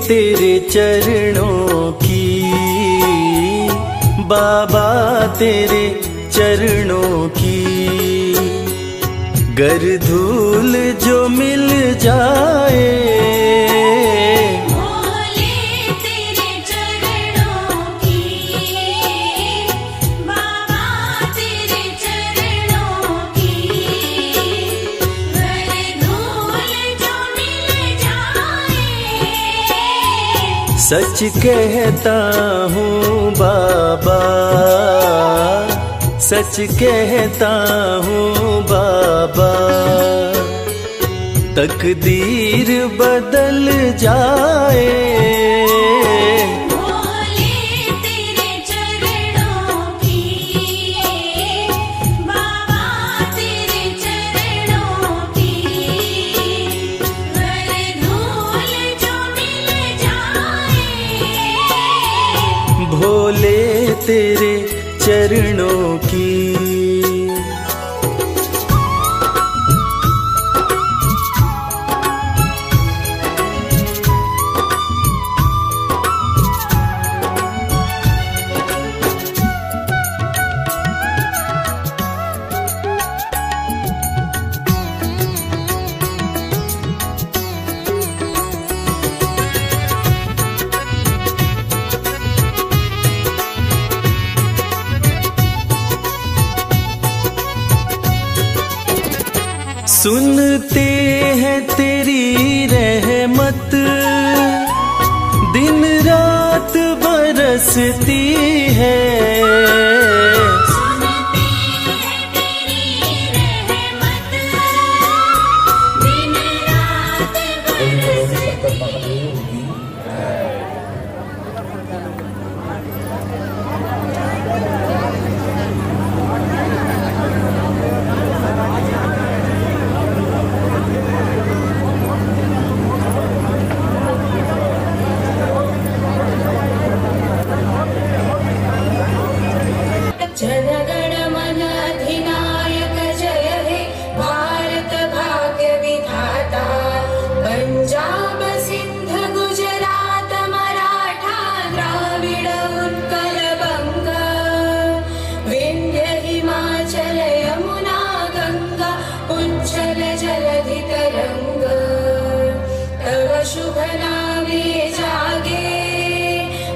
तेरे चरणों की, बाबा तेरे चरणों की। गर धूल जो मिल जाए, भोले तेरे चरणों की, बाबा तेरे चरणों की। गर धूल जो मिल जाए, सच कहता हूँ बाबा, सच कहता हूँ बाबा। तकदीर बदल जाए, भोले तेरे चरणों की, बाबा तेरे चरणों की। गर धूल जो मिल जाए, भोले तेरे चरणों की। सुनते हैं तेरी रहमत, दिन रात बरसती है। सुनते हैं तेरी रहमत, दिन रात बरसती है। जनगण मन अधिनायक जय हे, भारत भाग्य विधाता। पंजाब सिंध गुजरात मराठा द्राविड़ उत्कल बंग, विंध्य हिमाचल यमुना गंगा उज्जल जलधि तरंग। तव शुभ नामे जागे,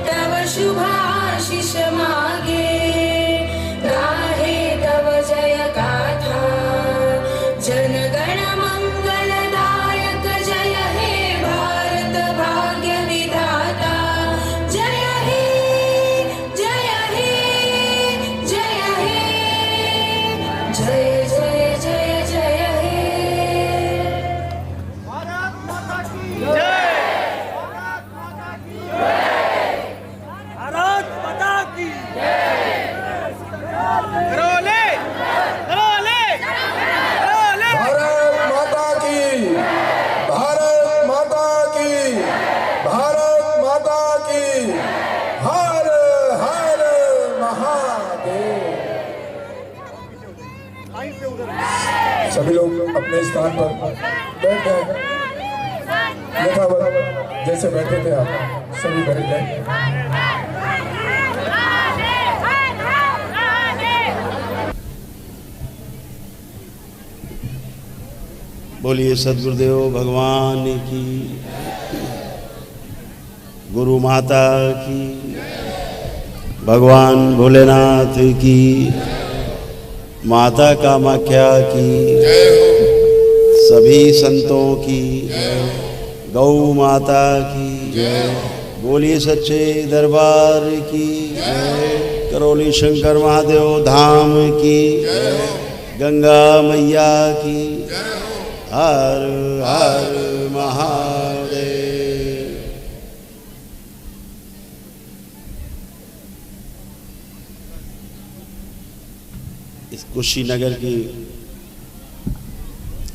तव शुभ आशीष मागे। गाहे तव जय गाथा, जनगण मंगलदायक जय हे, भारत भाग्य विधाता। जय हे जय हे जय हे, जय जय जय जय हे। भारत माता की जय, भारत माता की जय। करोले करोले करोले। भारत माता की, भारत माता की, भारत माता की। हर हर महादेव। सभी लोग अपने स्थान पर बैठ गए। यथावत जैसे बैठे थे आप सभी बैठ गए। बोलिए सद्गुरुदेव भगवान की, गुरु माता की, भगवान भोलेनाथ की, माता कामाख्या की, सभी संतों की, गौ माता की, बोलिए सच्चे दरबार की, करौली शंकर महादेव धाम की, गंगा मैया की। हर हर महादेव। इस कुशीनगर की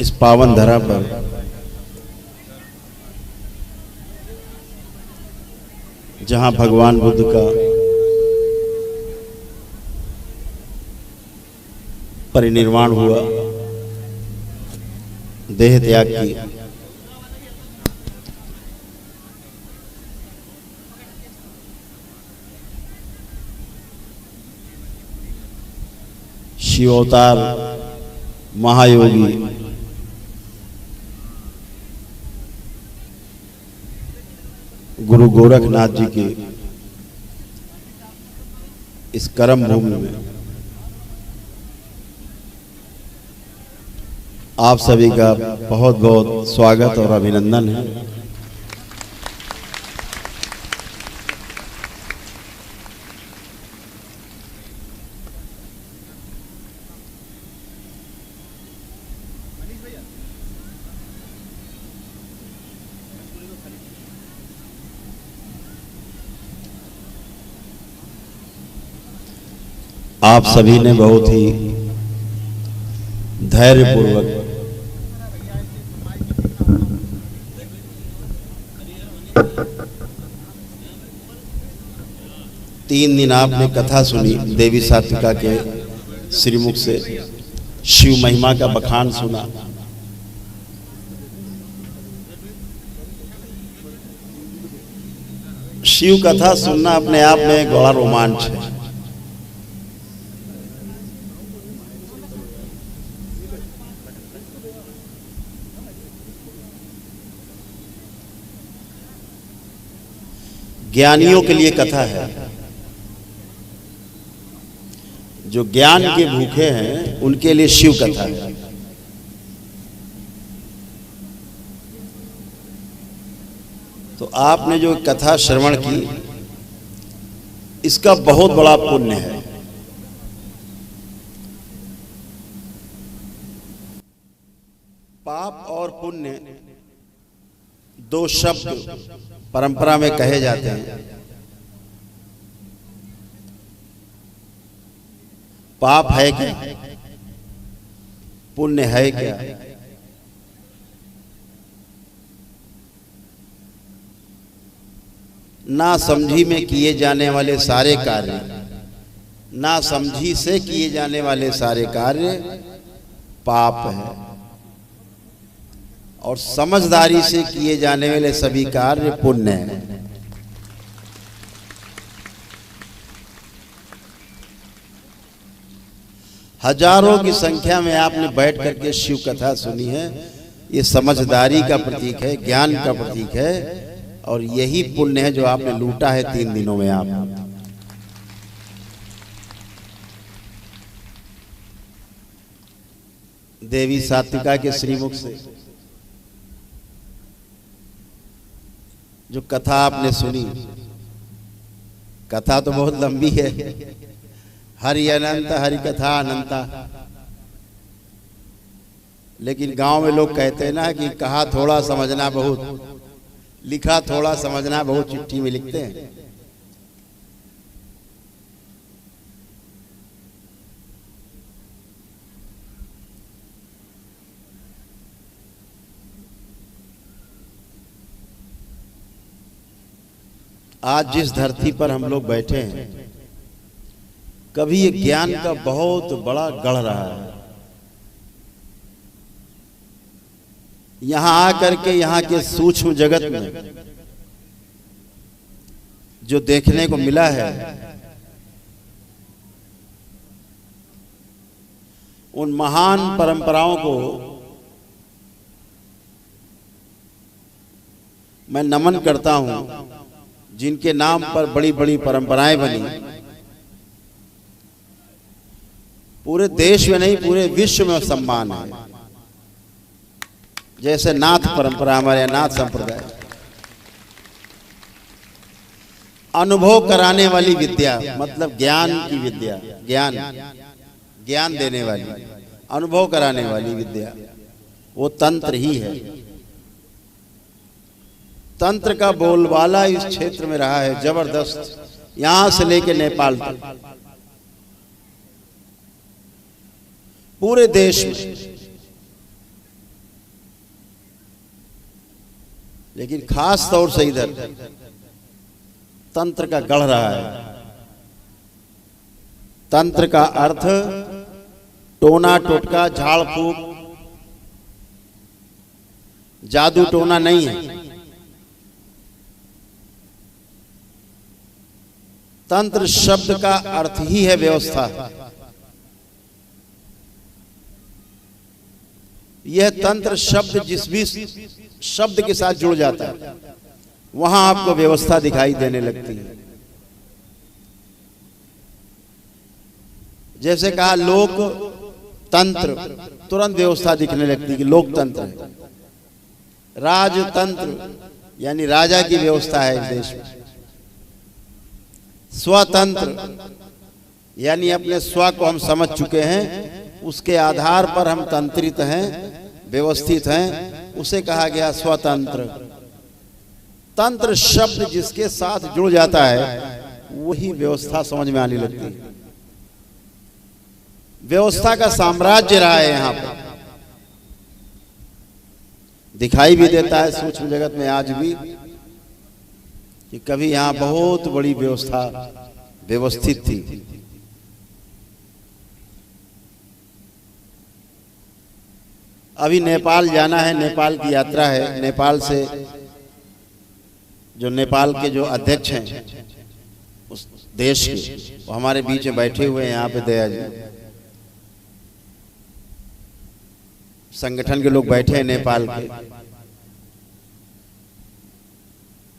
इस पावन धरा पर जहां भगवान बुद्ध का परिनिर्वाण हुआ, देह त्याग की, शिवअवतार महायोगी गुरु गोरखनाथ जी के इस कर्म भूमि में आप सभी का बहुत बहुत स्वागत और अभिनंदन है। आप सभी ने बहुत ही धैर्यपूर्वक तीन दिन आपने कथा सुनी, देवी सात्विका के श्रीमुख से शिव महिमा का बखान सुना। शिव कथा सुनना अपने आप में एक बड़ा रोमांच है। ज्ञानियों के लिए कथा है, जो ज्ञान के भूखे हैं उनके लिए शिव कथा है। तो आपने जो कथा श्रवण की, इसका बहुत बड़ा पुण्य है। पाप और पुण्य दो शब्द परंपरा में कहे जाते हैं। पाप है क्या, पुण्य है क्या? ना समझी में किए जाने वाले सारे कार्य, ना समझी से किए जाने वाले सारे कार्य पाप है, और समझदारी से किए जाने वाले सभी कार्य पुण्य हैं। हजारों की संख्या में आपने बैठ करके शिव कथा सुनी है। ये समझदारी का प्रतीक है, ज्ञान का प्रतीक है, और यही पुण्य है जो आपने लूटा है 3 दिनों में। आप देवी सात्विका के श्रीमुख से जो कथा आपने सुनी, कथा तो बहुत लंबी है। हरि अनंत हरि कथा अनंता, लेकिन गांव में लोग कहते हैं ना कि कहा थोड़ा समझना बहुत, लिखा थोड़ा समझना बहुत, चिट्ठी में लिखते हैं। आज जिस धरती पर हम लोग बैठे हैं, कभी ये ज्ञान का बहुत बड़ा गढ़ रहा है। यहां आकर के यहाँ के सूक्ष्म जगत में जो देखने को मिला है, उन महान परंपराओं को मैं नमन करता हूं, जिनके नाम पर बड़ी बड़ी परंपराएं बनी। पूरे देश में नहीं, पूरे विश्व में सम्मान है। जैसे नाथ परंपरा, हमारे नाथ संप्रदाय, अनुभव कराने वाली विद्या, मतलब ज्ञान की विद्या, ज्ञान देने वाली, अनुभव कराने वाली विद्या, वो तंत्र ही है। तंत्र का बोलबाला इस क्षेत्र में रहा है जबरदस्त, यहां से लेकर नेपाल तक, पूरे देश में। लेकिन खास तौर से इधर तंत्र का गढ़ रहा है। तंत्र का अर्थ टोना टोटका, झाड़ फूक, जादू टोना नहीं है। तंत्र शब्द का अर्थ ही है व्यवस्था। यह तंत्र शब्द जिस भी शब्द के साथ जुड़ जाता है वहां आपको व्यवस्था दिखाई देने लगती है। जैसे कहा लोक तंत्र, तुरंत व्यवस्था दिखने लगती है कि लोकतंत्र है। राजतंत्र यानी राजा की व्यवस्था है इस देश में। स्वतंत्र यानी अपने स्व को हम समझ चुके हैं, उसके आधार पर हम तंत्रित हैं, व्यवस्थित हैं, उसे कहा गया स्वतंत्र। तंत्र शब्द जिसके साथ जुड़ जाता है वही व्यवस्था समझ में आने लगती है। व्यवस्था का साम्राज्य रहा है यहां पर, दिखाई भी देता है सूक्ष्म जगत में आज भी कि कभी यहां बहुत बड़ी व्यवस्था व्यवस्थित थी। अभी नेपाल जाना है, नेपाल की यात्रा है। नेपाल से जो नेपाल के जो अध्यक्ष हैं उस देश के, वो हमारे बीच में बैठे हुए हैं यहाँ पे। दया जी संगठन के लोग बैठे हैं नेपाल के।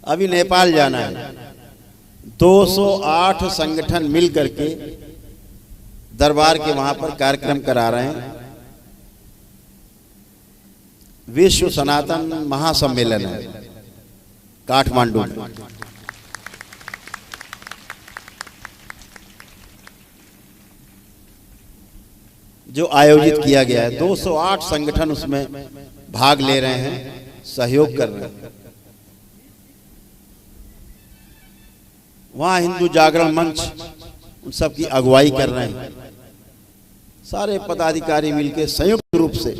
अभी नेपाल जाना है, 208 संगठन मिल करके दरबार के वहां पर कार्यक्रम करा रहे हैं। विश्व सनातन महासम्मेलन है काठमांडू में। जो आयोजित किया गया है, 208 संगठन उसमें भाग ले रहे हैं, सहयोग कर रहे हैं। वहां हिंदू जागरण मंच उन सब की अगुवाई कर रहे हैं। सारे पदाधिकारी मिलकर संयुक्त रूप से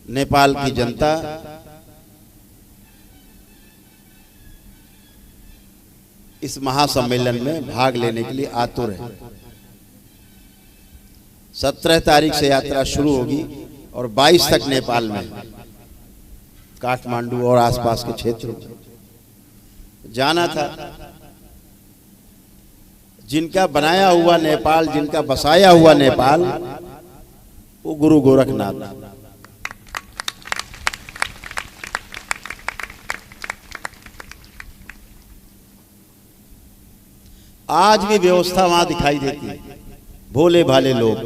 नेपाल की जनता इस महासम्मेलन में भाग लेने के लिए आतुर है। 17 तारीख से यात्रा शुरू होगी और 22 तक नेपाल में, काठमांडू और आसपास के क्षेत्रों में जाना था। जिनका बनाया हुआ नेपाल, जिनका बसाया हुआ नेपाल, वो गुरु गोरखनाथ। आज भी व्यवस्था वहां दिखाई देती है। भोले भाले लोग।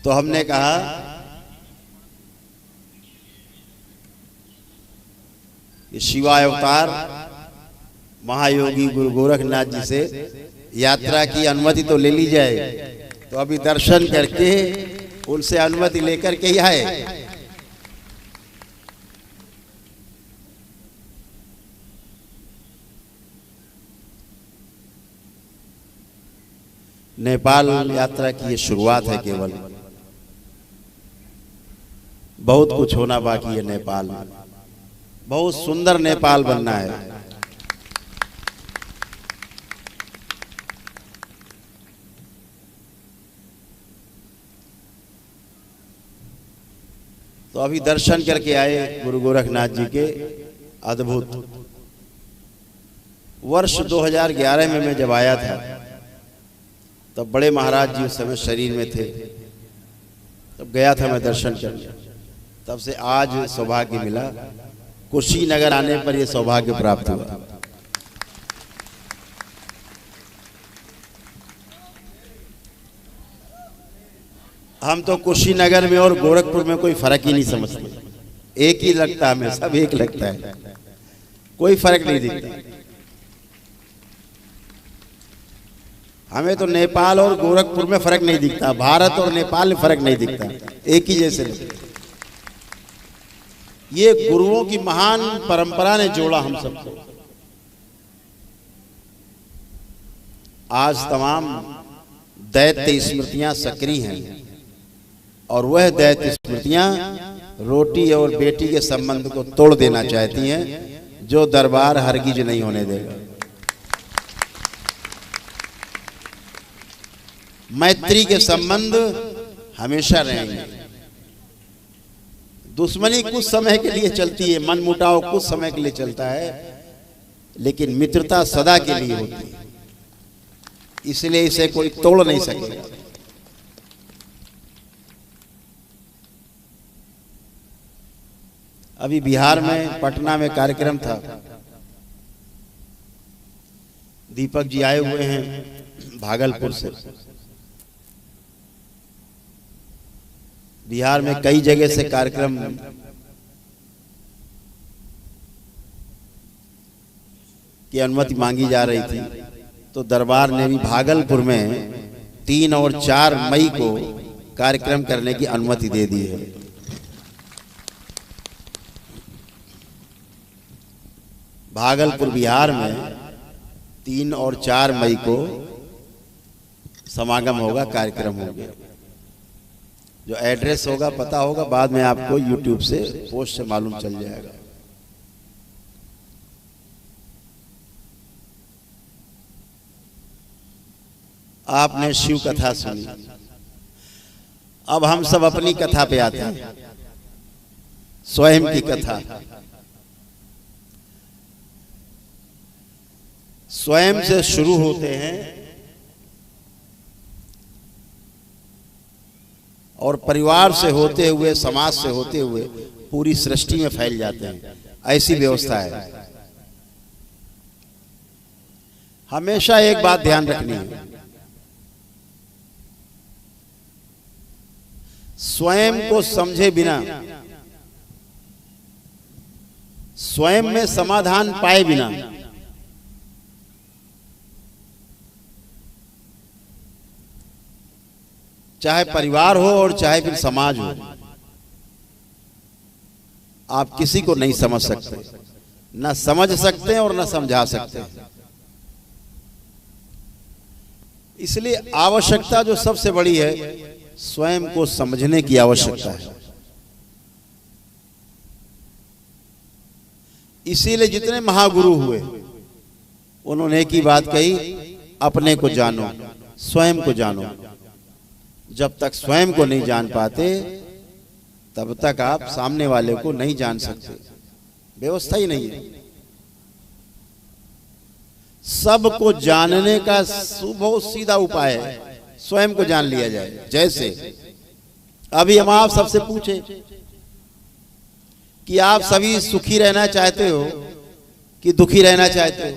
तो हमने कहा कि शिवाय अवतार महायोगी गुरु गोरखनाथ जी से यात्रा की अनुमति तो ले ली जाए। तो अभी दर्शन करके उनसे अनुमति लेकर के ही आए। नेपाल यात्रा की ये शुरुआत है केवल, बहुत कुछ होना बाकी है नेपाल में। बहुत सुंदर नेपाल बनना है। तो अभी दर्शन करके आए गुरु गोरखनाथ जी के, अद्भुत। वर्ष 2011 में मैं जब आया था तब बड़े महाराज जी उस समय शरीर में थे, तब गया था मैं दर्शन करने। तब से आज सौभाग्य मिला, कुशीनगर आने पर यह सौभाग्य प्राप्त हुआ। हम तो कुशीनगर में और गोरखपुर में कोई फर्क ही नहीं समझते। एक ही लगता है, हमें सब एक लगता है, कोई फर्क नहीं दिखता। हमें तो नेपाल और गोरखपुर में फर्क नहीं दिखता, भारत और नेपाल में फर्क नहीं दिखता, एक ही जैसे लगते। ये गुरुओं की महान परंपरा ने जोड़ा हम सबको। आज तमाम दैत्य स्मृतियां सक्रिय हैं और वह दैत्य स्मृतियां रोटी और बेटी के संबंध को तोड़ देना चाहती हैं, जो दरबार हरगिज नहीं होने देगा। मैत्री के संबंध हमेशा रहेंगे। दुश्मनी कुछ समय के लिए चलती है, मनमुटाव कुछ समय के लिए चलता है, लेकिन मित्रता सदा के लिए होती है। इसलिए इसे कोई तोड़ नहीं सकेगा। अभी बिहार में पटना में कार्यक्रम था, दीपक जी आए हुए हैं भागलपुर से। बिहार में कई जगह से कार्यक्रम की अनुमति मांगी जा रही थी, तो दरबार ने भी भागलपुर में 3 और 4 मई को कार्यक्रम करने की अनुमति दे दी है। भागलपुर बिहार में 3 और 4 मई को समागम होगा, कार्यक्रम होगा। जो एड्रेस होगा पता होगा, बाद में आपको YouTube से पोस्ट से मालूम चल जाएगा। आपने शिव कथा सुनी, अब हम सब अपनी कथा पे आते हैं, स्वयं की कथा। स्वयं से शुरू होते हैं और परिवार से होते हुए, समाज से होते हुए पूरी सृष्टि में फैल जाते हैं। ऐसी व्यवस्था है। हमेशा एक बात ध्यान रखनी है, स्वयं को समझे बिना, स्वयं में समाधान पाए बिना चाहे परिवार हो और चाहे फिर समाज हो, आप किसी को नहीं समझ सकते, ना समझ सकते और ना समझा सकते। इसलिए आवश्यकता जो सबसे बड़ी है, स्वयं को समझने की आवश्यकता है। इसीलिए जितने महागुरु हुए उन्होंने एक ही बात कही, अपने को जानो, स्वयं को जानो। जब तक स्वयं को नहीं जान पाते तब तक आप सामने वाले को नहीं जान सकते। व्यवस्था ही नहीं है। सबको जानने का बहुत सीधा उपाय है, स्वयं को जान लिया जाए। जैसे अभी हम आप सबसे पूछे कि आप सभी सुखी रहना चाहते हो कि दुखी रहना चाहते हो,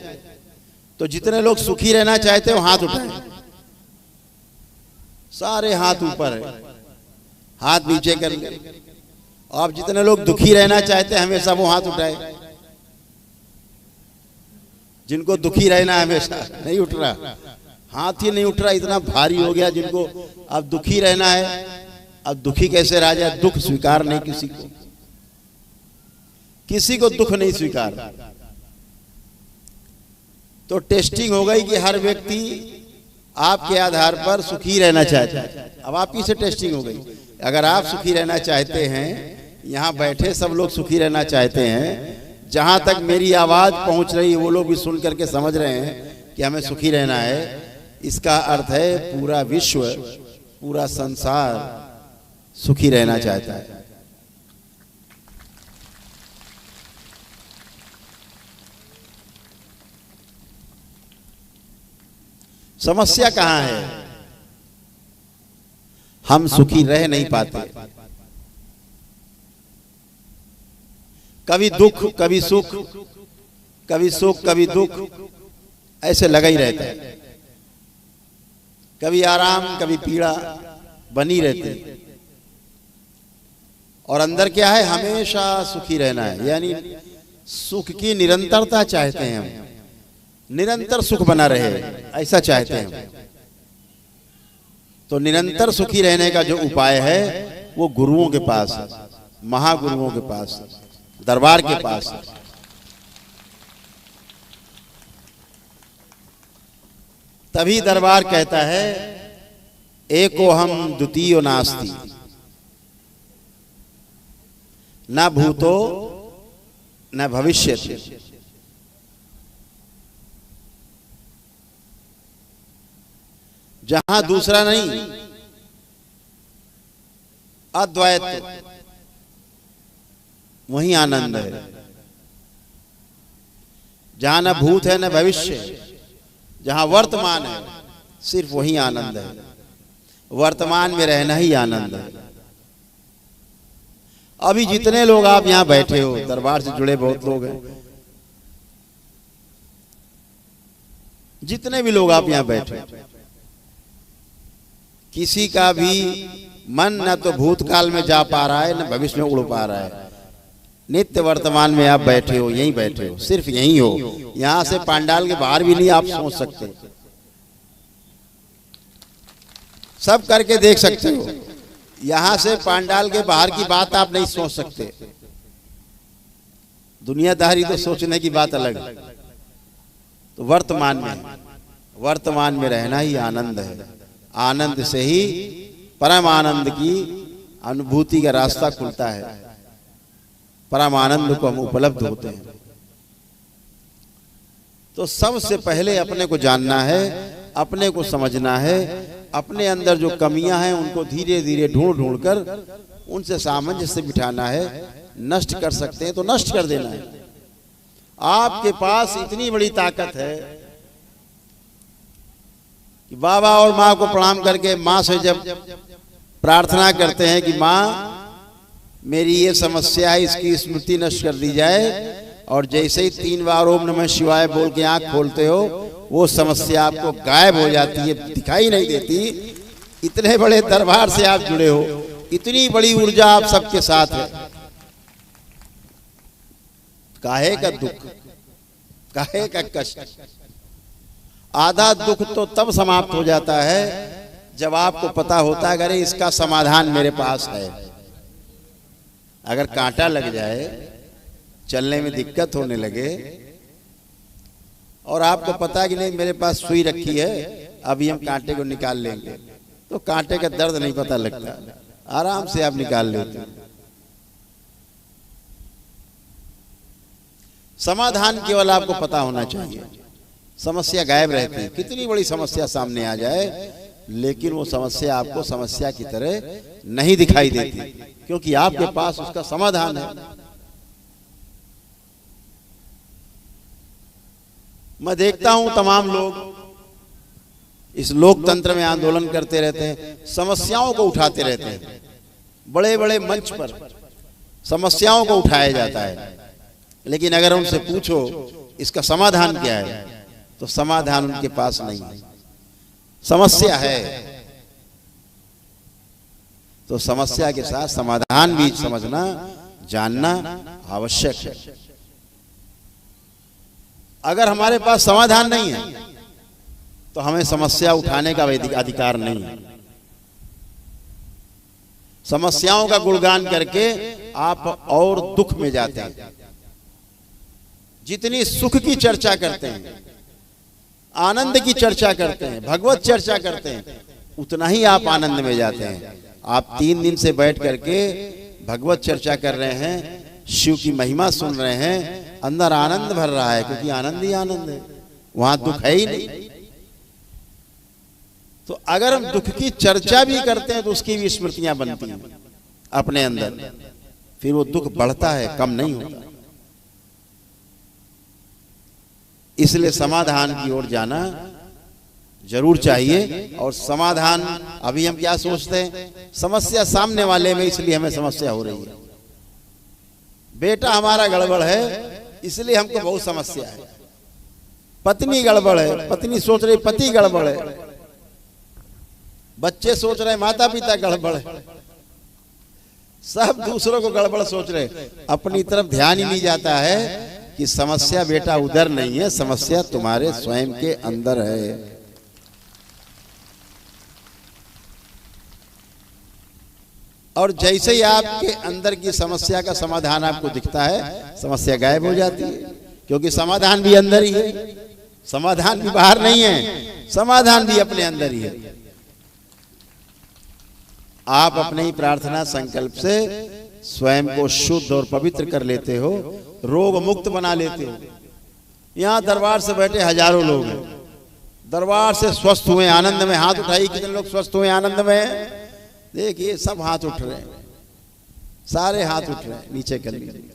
तो जितने लोग सुखी रहना चाहते हो हाथ उठाएं। सारे हाथ ऊपर है, हाथ नीचे कर ले। आप जितने लोग दुखी रहना चाहते हैं हमेशा, वो हाथ उठाए। जिनको दुखी रहना है हमेशा, नहीं उठ रहा, हाथ ही नहीं उठ रहा, इतना भारी हो गया जिनको अब दुखी रहना है। अब दुखी कैसे रहा जाए? दुख स्वीकार नहीं किसी को, किसी को दुख नहीं स्वीकार। तो टेस्टिंग हो गई कि हर व्यक्ति आपके आधार पर सुखी रहना चाहता है। अब आपकी से टेस्टिंग हो गई। अगर आप सुखी रहना चाहते हैं, यहाँ बैठे सब लोग सुखी रहना चाहते हैं, जहां तक मेरी आवाज पहुंच रही है वो लोग भी सुन करके समझ रहे हैं कि हमें सुखी रहना है, इसका अर्थ है पूरा विश्व, पूरा संसार सुखी रहना चाहता है। समस्या कहां है? हम सुखी रह नहीं पाते। कभी दुख, कभी सुख, कभी सुख, कभी दुख, ऐसे लगा ही रहता है। कभी आराम, कभी पीड़ा बनी रहती। और अंदर क्या है? हमेशा सुखी रहना है, यानी सुख की निरंतरता चाहते हैं हम, निरंतर सुख बना रहे, ऐसा चाहते हैं। तो निरंतर सुखी रहने का जो उपाय है वो गुरुओं के पास है, महागुरुओं के पास, दरबार के पास है। तभी दरबार कहता है एको हम द्वितीयो नास्ति, न भूतो न भविष्यति। जहां दूसरा नहीं, अद्वैत, वहीं आनंद है। जहां न भूत है न भविष्य, जहां वर्तमान है, सिर्फ वही आनंद है। वर्तमान में रहना ही आनंद है। अभी जितने लोग आप यहां बैठे हो, दरबार से जुड़े बहुत लोग हैं, जितने भी लोग आप यहां बैठे, किसी का भी मन न तो भूतकाल में जा पा रहा है न भविष्य में उड़ पा रहा है। नित्य वर्तमान में आप बैठे हो, यहीं बैठे हो, सिर्फ यहीं हो। यहां से पांडाल के बाहर भी नहीं आप सोच सकते, सब करके देख सकते हो। यहां से पांडाल के बाहर की बात आप नहीं सोच सकते। दुनियादारी तो सोचने की बात अलग है। तो वर्तमान में रहना ही आनंद है। आनंद से ही परम आनंद की अनुभूति का रास्ता खुलता है। परम आनंद को हम उपलब्ध होते हैं। तो सबसे पहले अपने को जानना है, अपने को समझना है। अपने अंदर जो कमियां हैं उनको धीरे धीरे ढूंढ कर उनसे सामंजस्य बिठाना है। नष्ट कर सकते हैं तो नष्ट कर देना है। आपके पास इतनी बड़ी ताकत है कि बाबा और माँ को प्रणाम करके माँ से जब प्रार्थना करते हैं कि माँ मेरी ये समस्या है, इसकी स्मृति नष्ट कर दी जाए, और जैसे ही 3 बार ओम नमः शिवाय बोल के आंख खोलते हो, वो समस्या आपको गायब हो जाती है, दिखाई नहीं देती। इतने बड़े दरबार से आप जुड़े हो, इतनी बड़ी ऊर्जा आप सबके साथ है। काहे का दुख, काहे का कष्ट। आधा दुख तो तब समाप्त हो जाता है जब आपको पता होता है अरे इसका समाधान मेरे पास है। अगर कांटा लग जाए, चलने में दिक्कत होने लगे, और आपको पता है कि नहीं मेरे पास सुई रखी है, अभी हम कांटे को निकाल लेंगे, तो कांटे का दर्द नहीं पता लगता, आराम से आप निकाल लेते हैं। समाधान केवल आपको पता होना चाहिए। समस्या गायब रहती है, कितनी बड़ी समस्या सामने आ जाए, लेकिन वो समस्या आपको समस्या की तरह नहीं दिखाई देती, क्योंकि आपके पास उसका समाधान है। मैं देखता हूं तमाम लोग इस लोकतंत्र में आंदोलन करते रहते हैं, समस्याओं को उठाते रहते हैं। बड़े बड़े मंच पर समस्याओं को उठाया जाता है, लेकिन अगर उनसे पूछो इसका समाधान क्या है, तो समाधान उनके पास नहीं है। समस्या है तो समस्या के साथ समाधान भी समझना, जानना आवश्यक है। अगर हमारे पास समाधान नहीं है तो हमें समस्या उठाने का अधिकार नहीं है। समस्याओं का गुणगान करके आप और दुख में जाते हैं। जितनी सुख की चर्चा करते हैं, आनंद की चर्चा करते हैं, भगवत चर्चा करते हैं, उतना ही आप आनंद में जाते हैं। आप 3 दिन से बैठ करके भगवत चर्चा कर रहे हैं, शिव की महिमा सुन रहे हैं, अंदर आनंद भर रहा है, क्योंकि आनंद ही आनंद है, वहां दुख है ही नहीं। तो अगर हम दुख की चर्चा भी करते हैं तो उसकी भी स्मृतियां बनती हैं अपने अंदर, फिर वो दुख बढ़ता है, कम नहीं होता। इसलिए समाधान की ओर जाना जरूर चाहिए। और समाधान अभी हम क्या सोचते हैं, समस्या सामने वाले में, इसलिए हमें समस्या हो रही है। बेटा हमारा गड़बड़ है इसलिए हमको बहुत समस्या है, पत्नी गड़बड़ है, पत्नी सोच रही पति गड़बड़ है, बच्चे सोच रहे माता पिता गड़बड़ है, सब दूसरों को गड़बड़ सोच रहे, अपनी तरफ ध्यान ही नहीं जाता है कि समस्या बेटा उधर नहीं है, समस्या तुम्हारे स्वयं के अंदर है। और जैसे ही आपके अंदर की समस्या का समाधान आपको दिखता है, समस्या गायब हो जाती है, क्योंकि समाधान भी अंदर ही है। समाधान भी बाहर नहीं है, समाधान भी अपने अंदर ही है। आप अपने ही प्रार्थना संकल्प से स्वयं को शुद्ध और पवित्र कर लेते हो, रोग मुक्त बना लेते हो। यहां दरबार से बैठे हजारों लोग हैं, दरबार से स्वस्थ हुए, आनंद में। हाथ उठाइए, कितने लोग स्वस्थ हुए आनंद में? देखिए सब हाथ उठ रहे हैं, सारे हाथ उठ रहे हैं, नीचे कर लीजिए।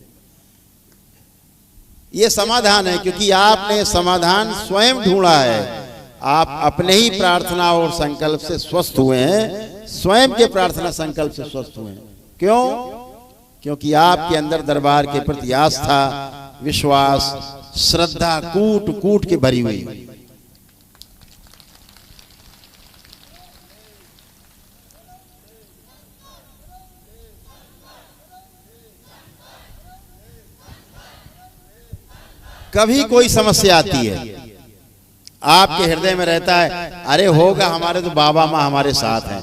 ये समाधान है, क्योंकि आपने समाधान स्वयं ढूंढा है। आप अपने ही प्रार्थना और संकल्प से स्वस्थ हुए हैं, स्वयं के प्रार्थना संकल्प से स्वस्थ हुए हैं। क्यों? क्योंकि आपके अंदर दरबार के प्रति आस्था, विश्वास, श्रद्धा कूट कूट के भरी हुई। कभी कोई समस्या आती है, आपके हृदय में रहता है, अरे होगा, हमारे तो बाबा माँ हमारे साथ हैं,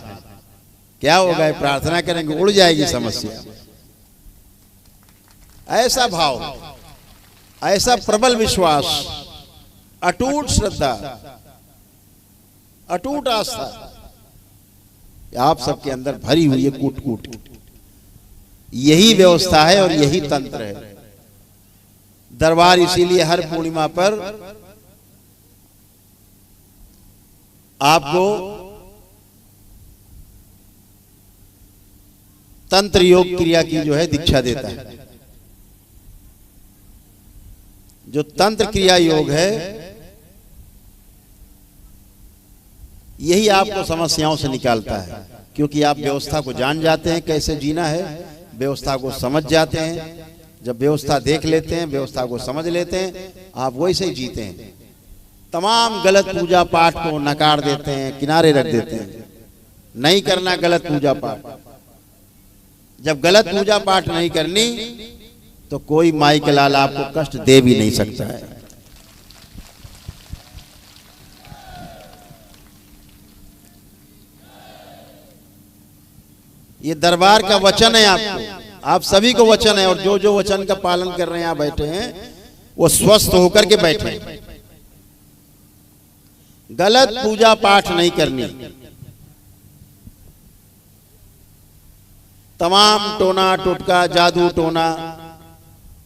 क्या होगा, प्रार्थना करेंगे उड़ जाएगी समस्या। ऐसा भाव, ऐसा प्रबल विश्वास, अटूट श्रद्धा, अटूट आस्था आप सबके अंदर भरी हुई है कूट कूट। यही व्यवस्था है और यही तंत्र है। दरबार इसीलिए हर पूर्णिमा पर आपको तंत्र योग क्रिया की जो है दीक्षा देता है। जो तंत्र क्रिया योग है यही आपको समस्याओं से निकालता है, क्योंकि आप व्यवस्था को जान जाते हैं कैसे जीना है, व्यवस्था को समझ जाते हैं। जब व्यवस्था देख लेते हैं, व्यवस्था को समझ लेते हैं, आप वैसे ही जीते हैं। तमाम गलत पूजा पाठ को नकार देते हैं, किनारे रख देते हैं। नहीं करना गलत पूजा पाठ। जब गलत पूजा पाठ नहीं करनी तो कोई माई के लाल आपको कष्ट दे भी नहीं सकता है। ये दरबार का वचन है, आपको, आप सभी को वचन है। और जो जो वचन का पालन कर रहे हैं, आप बैठे हैं, वो स्वस्थ होकर के बैठे हैं। गलत पूजा पाठ नहीं करनी। तमाम टोना टोटका, जादू टोना,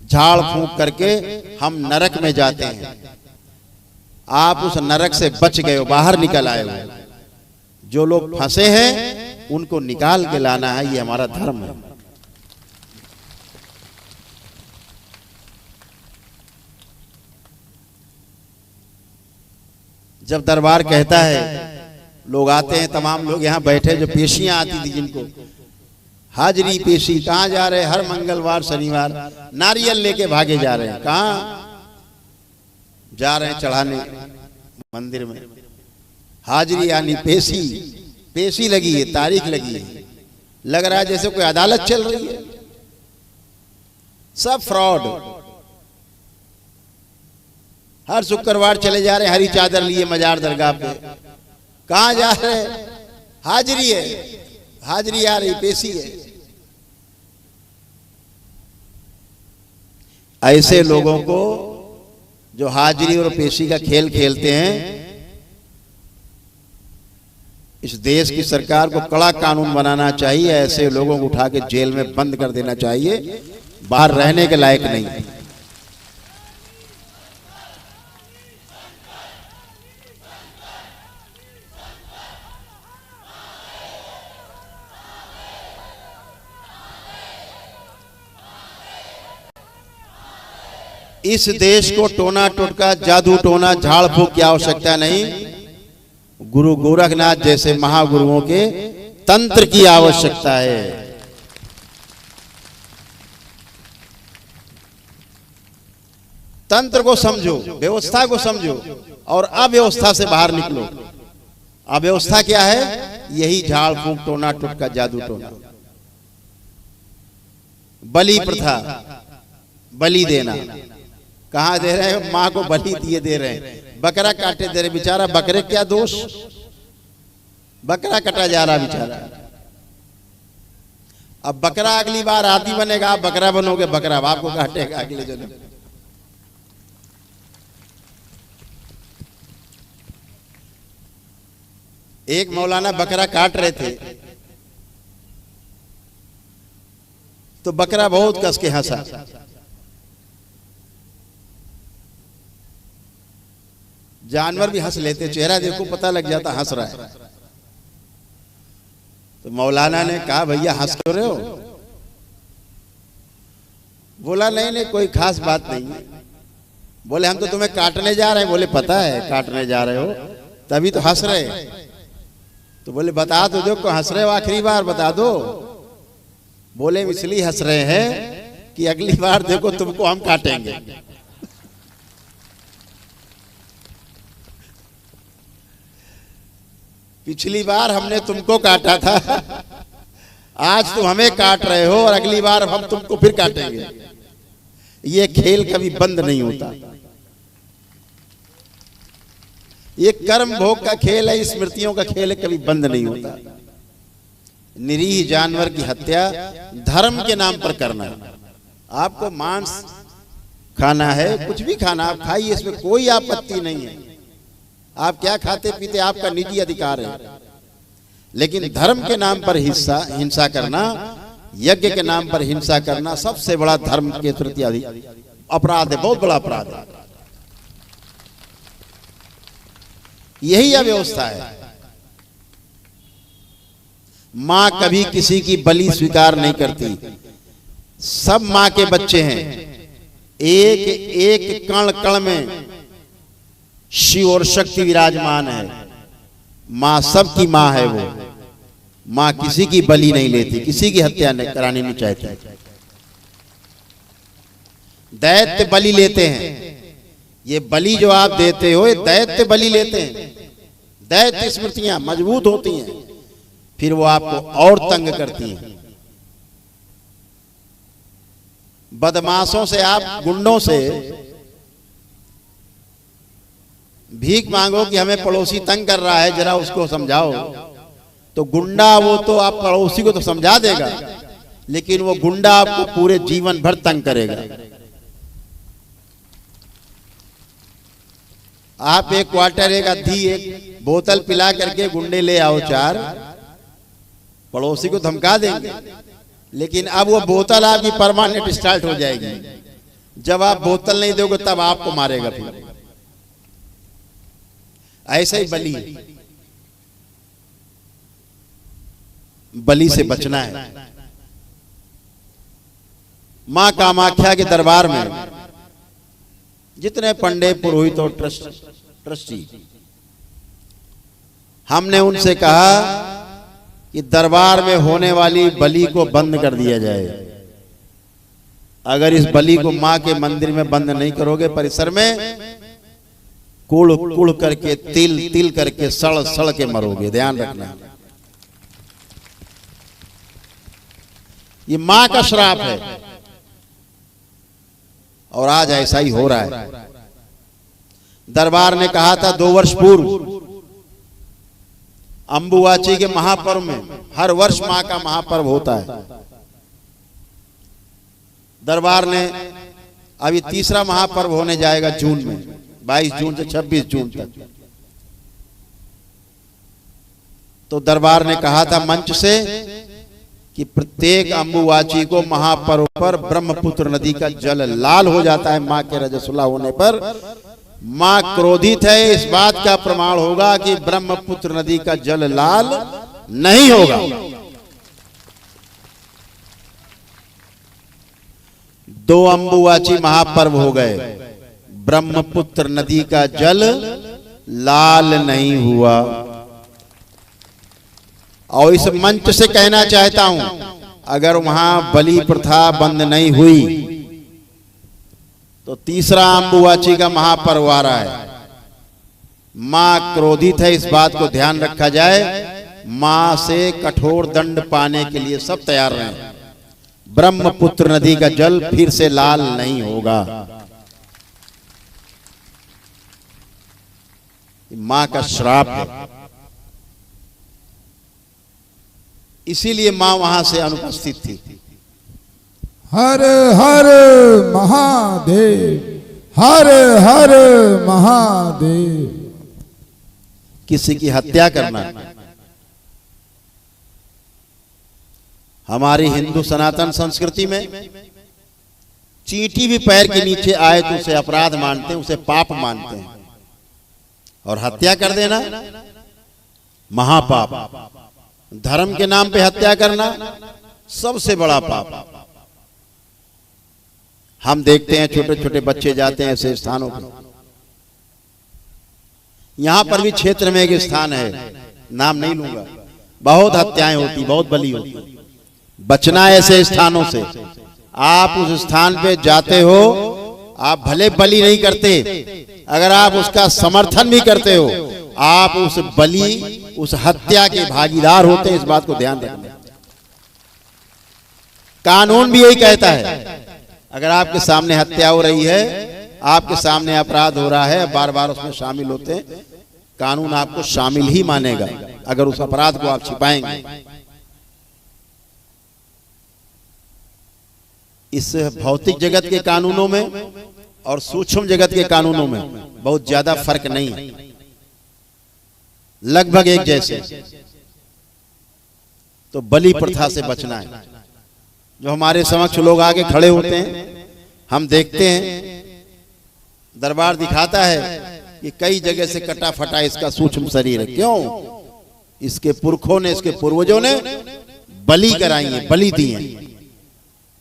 झाड़ फूंक करके हम नरक में जाते हैं। आप उस नरक से बच गए हो, बाहर निकल आए हो। जो लोग फंसे हैं उनको निकाल के लाना है, ये हमारा धर्म है। जब दरबार कहता है, लोग आते हैं, तमाम लोग यहाँ बैठे, जो पेशियां आती थी जिनको, हाजरी पेशी, कहाँ जा रहे हैं? हर मंगलवार शनिवार नारियल लेके भागे जा रहे हैं। कहाँ जा रहे हैं? चढ़ाने मंदिर में। हाजरी यानी पेशी, पेशी लगी है, तारीख लगी है, लग रहा है जैसे कोई अदालत चल रही है। सब फ्रॉड। हर शुक्रवार चले जा रहे हैं, हरी चादर लिए मजार दरगाह पे। कहाँ जा रहे हैं? हाजरी है, हाजरी आ रही, पेशी है। ऐसे लोगों को जो हाजरी और पेशी का खेल खेलते हैं, इस देश की सरकार को कड़ा कानून बनाना चाहिए। ऐसे लोगों को उठा के जेल में बंद कर देना चाहिए, बाहर रहने के लायक नहीं। इस देश को टोना टोटका, जादू टोना, झाड़ फूंक की आवश्यकता नहीं। गुरु गोरखनाथ जैसे महागुरुओं के तंत्र की आवश्यकता है। तंत्र को समझो, व्यवस्था को समझो और अव्यवस्था से बाहर निकलो। अव्यवस्था क्या है? यही झाड़ फूंक, टोना टोटका, जादू टोना। बलि प्रथा, बलि देना। कहाँ दे रहे हैं? माँ को बलि दिए दे रहे हैं। बकरा काटे दे रहे। बेचारा बकरे क्या दोष? बकरा कटा जा रहा बेचारा। अब बकरा अगली बार आदमी बनेगा, आप बकरा बनोगे, बकरा आपको काटेगा अगले जन्म। एक मौलाना बकरा काट रहे थे तो बकरा बहुत कस के हंसा। जानवर भी हंस लेते, चेहरा देखो पता लग जाता हंस रहा है। तो मौलाना ने कहा, भैया हंस क्यों रहे हो? बोला, नहीं नहीं कोई खास बात नहीं है। बोले, हम तो तुम्हें काटने जा रहे हैं। बोले, पता है काटने जा रहे हो, तभी तो हंस रहे हैं। तो बोले बता तो दो को हंस रहे हो, आखिरी बार बता दो। बोले इसलिए हंस रहे हैं कि अगली बार देखो तुमको हम काटेंगे। पिछली बार हमने तुमको काटा था, आज तुम हमें काट रहे हो और अगली बार हम तुमको फिर काटेंगे। ये खेल कभी बंद नहीं होता। ये कर्म भोग का खेल है, स्मृतियों का खेल है, कभी बंद नहीं होता। निरीह जानवर की हत्या धर्म के नाम पर करना। आपको मांस खाना है, कुछ भी खाना आप खाइए, इसमें कोई आपत्ति नहीं है। आप क्या खाते पीते आपका निजी अधिकार है। लेकिन धर्म के नाम पर हिंसा करना, यज्ञ के नाम पर हिंसा करना सबसे बड़ा धर्म के प्रति अपराध है, बहुत बड़ा अपराध है। यही अव्यवस्था है। मां कभी किसी की बलि स्वीकार नहीं करती। सब मां के बच्चे हैं। एक एक कण कण में शिव और शक्ति विराजमान है। मां सबकी मां है। वो मां किसी की बलि नहीं लेती, किसी की हत्या करानी नहीं चाहती। दैत्य बलि लेते हैं। ये बलि जो आप देते हो, ये दैत्य बलि लेते हैं। दैत्य स्मृतियां मजबूत होती हैं, फिर वो आपको और तंग करती हैं। बदमाशों से, आप गुंडों से भीख मांगो कि हमें पड़ोसी तंग कर रहा है, जरा उसको समझाओ। तो गुंडा वो तो आप पड़ोसी को तो समझा देगा, लेकिन वो गुंडा आपको पूरे जीवन भर तंग करेगा। आप एक क्वार्टर, एक आधी, एक बोतल पिला करके गुंडे ले आओ 4, पड़ोसी को धमका देंगे। लेकिन अब वो बोतल आपकी परमानेंट स्टार्ट हो जाएगी। जब आप बोतल नहीं दोगे तब आपको मारेगा। फिर ऐसे ही बलि से बचना है। मां कामाख्या के दरबार में जितने पंडे, पुरोहित और ट्रस्टी, हमने उनसे कहा कि दरबार में होने वाली बलि को बंद कर दिया जाए। अगर इस बलि को मां के मंदिर में बंद नहीं करोगे, परिसर में कुड़ कुड़ करके, तिल तिल करके, सड़ सड़ के मरोगे। ध्यान रखना, ये मां का श्राप है। और आज ऐसा ही हो रहा है। दरबार ने कहा था 2 वर्ष पूर्व अंबुवाची के महापर्व में, हर वर्ष मां का महापर्व होता है। दरबार ने अभी तीसरा महापर्व होने जाएगा जून में, 22 जून से 26 जून तक। तो दरबार ने कहा था मंच से कि प्रत्येक अंबुवाची को महापर्व पर ब्रह्मपुत्र नदी का जल लाल हो जाता है। मां के रजस्वला होने पर मां क्रोधित है, इस बात का प्रमाण होगा कि ब्रह्मपुत्र नदी का जल लाल नहीं होगा। 2 अंबुवाची महापर्व हो गए, ब्रह्मपुत्र नदी का जल लाल नहीं हुआ। और इस मंच से कहना चाहता हूं, अगर वहां बलि प्रथा बंद नहीं हुई तो तीसरा अंबुवाची का महापर्व आ रहा है। मां क्रोधित है, इस बात को ध्यान रखा जाए। मां से कठोर दंड पाने के लिए सब तैयार रहें। ब्रह्मपुत्र नदी का जल फिर से लाल नहीं होगा। मां का श्राप है, इसीलिए मां वहां से अनुपस्थित थी। हर हर महादेव, हर हर महादेव। किसी की हत्या करना हमारी हिंदू सनातन संस्कृति में, चींटी भी पैर के नीचे आए तो उसे अपराध मानते हैं, उसे पाप मानते हैं। और हत्या कर देना महापाप। धर्म के नाम पे हत्या करना सबसे बड़ा पाप। हम देखते हैं छोटे छोटे बच्चे जाते हैं ऐसे स्थानों पर, यहां पर भी क्षेत्र में एक स्थान है, नाम नहीं लूंगा, बहुत हत्याएं होती, बहुत बलि होती। बचना ऐसे स्थानों से। आप उस स्थान पे जाते हो, आप भले बलि नहीं करते, अगर आप उसका समर्थन भी करते हो, आप उस बलि, उस हत्या के भागीदार होते हैं। इस बात को ध्यान रखना। कानून भी यही कहता है, अगर आपके सामने हत्या हो रही है, आपके सामने अपराध हो रहा है, बार बार उसमें शामिल होते हैं, कानून आपको शामिल ही मानेगा अगर उस अपराध को आप छिपाएंगे। इस भौतिक जगत के कानूनों में और सूक्ष्म जगत के कानूनों में बहुत ज्यादा फर्क नहीं है, लगभग एक जैसे। तो बलि प्रथा से बचना है। जो हमारे समक्ष लोग आगे खड़े होते हैं, हम देखते हैं, दरबार दिखाता है कि कई जगह से कटा फटा इसका सूक्ष्म शरीर है। क्यों? इसके पुरखों ने, इसके पूर्वजों ने बलि कराई है, बलि दी है।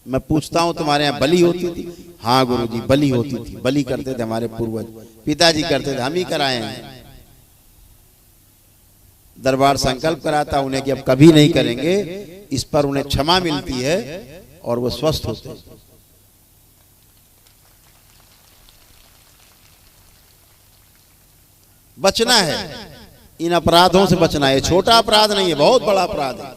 मैं पूछता हूं, तुम्हारे यहाँ बलि होती थी? हाँ गुरुजी, बलि होती थी, बलि करते थे हमारे पूर्वज, पिताजी करते थे, हम ही कराए हैं। दरबार संकल्प कराता उन्हें कि अब कभी नहीं करेंगे। इस पर उन्हें क्षमा मिलती है और वो स्वस्थ होते हैं। बचना है, इन अपराधों से बचना है। छोटा अपराध नहीं है, बहुत बड़ा अपराध है।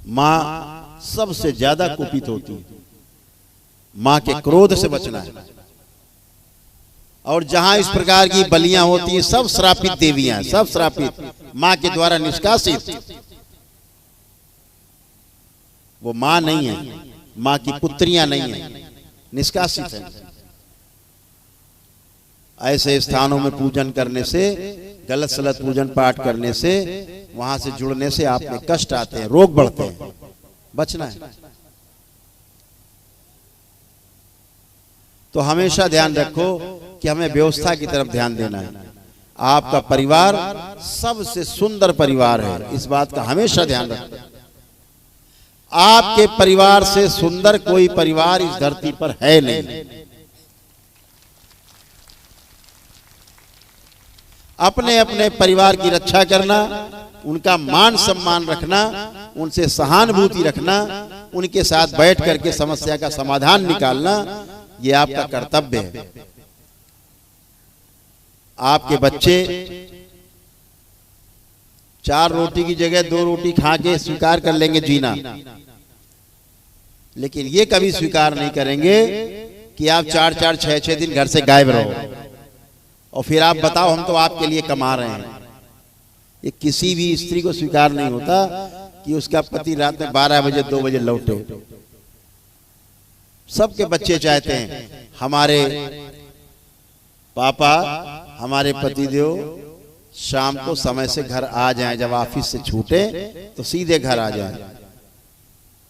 मां सबसे ज्यादा कुपित होती है, मां के क्रोध से बचना है। और जहां इस प्रकार की बलियां होती हैं, सब श्रापित देवियां, सब श्रापित, मां के द्वारा निष्कासित। वो मां नहीं है, मां की पुत्रियां नहीं है, निष्कासित है। ऐसे स्थानों में पूजन करने से, गलत सलत पूजन पाठ करने से, वहां से जुड़ने से आप में कष्ट आते हैं, रोग बढ़ते हैं। बचना है। तो हमेशा ध्यान रखो कि हमें व्यवस्था की तरफ ध्यान देना है। आपका परिवार सबसे सुंदर परिवार है, इस बात का हमेशा ध्यान रखो। आपके परिवार से सुंदर कोई परिवार इस धरती पर है नहीं। अपने अपने परिवार की रक्षा करना, उनका मान सम्मान रखना, उनसे सहानुभूति रखना, उनके साथ बैठ करके समस्या का समाधान निकालना, ये आपका कर्तव्य है। आपके बच्चे 4 रोटी की जगह 2 रोटी खा के स्वीकार कर लेंगे जीना, लेकिन ये कभी स्वीकार नहीं करेंगे कि आप 4-4, 6-6 दिन घर से गायब रहो और फिर आप बताओ हम तो आपके लिए कमा रहे हैं। ये किसी भी स्त्री को स्वीकार नहीं होता कि उसका पति रात में 12 बजे 2 बजे लौटे। सबके बच्चे चाहते हैं हमारे पापा, हमारे पतिदेव शाम को समय से घर आ जाएं, जब ऑफिस से छूटे तो सीधे घर आ जाएं।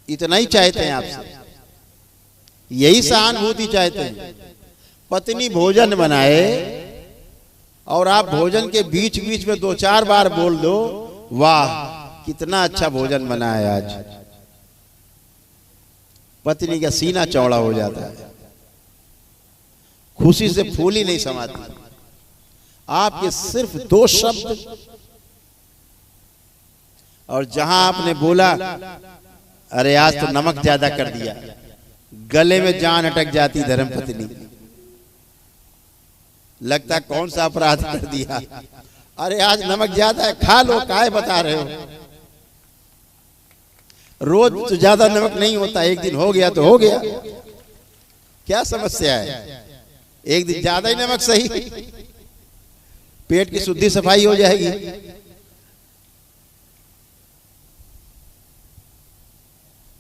इतना ही चाहते हैं आपसे, यही सहानुभूति चाहते हैं। पत्नी भोजन बनाए और आप भोजन के बीच बीच में 2-4 बार बोल दो, वाह कितना अच्छा भोजन बना है आज, पत्नी का सीना चौड़ा हो जाता है, खुशी से फूल ही नहीं समाती। आपके सिर्फ 2 शब्द, और जहां आपने बोला अरे आज तो नमक ज्यादा कर दिया, गले में जान अटक जाती धर्मपत्नी। लगता कौन सा अपराध कर दिया, अरे आज नमक ज्यादा है, खा लो, काहे बता रहे हो। रोज तो ज्यादा नमक नहीं होता, एक दिन हो गया तो हो गया, क्या समस्या है। एक दिन ज्यादा ही नमक सही, पेट की शुद्धि सफाई हो जाएगी।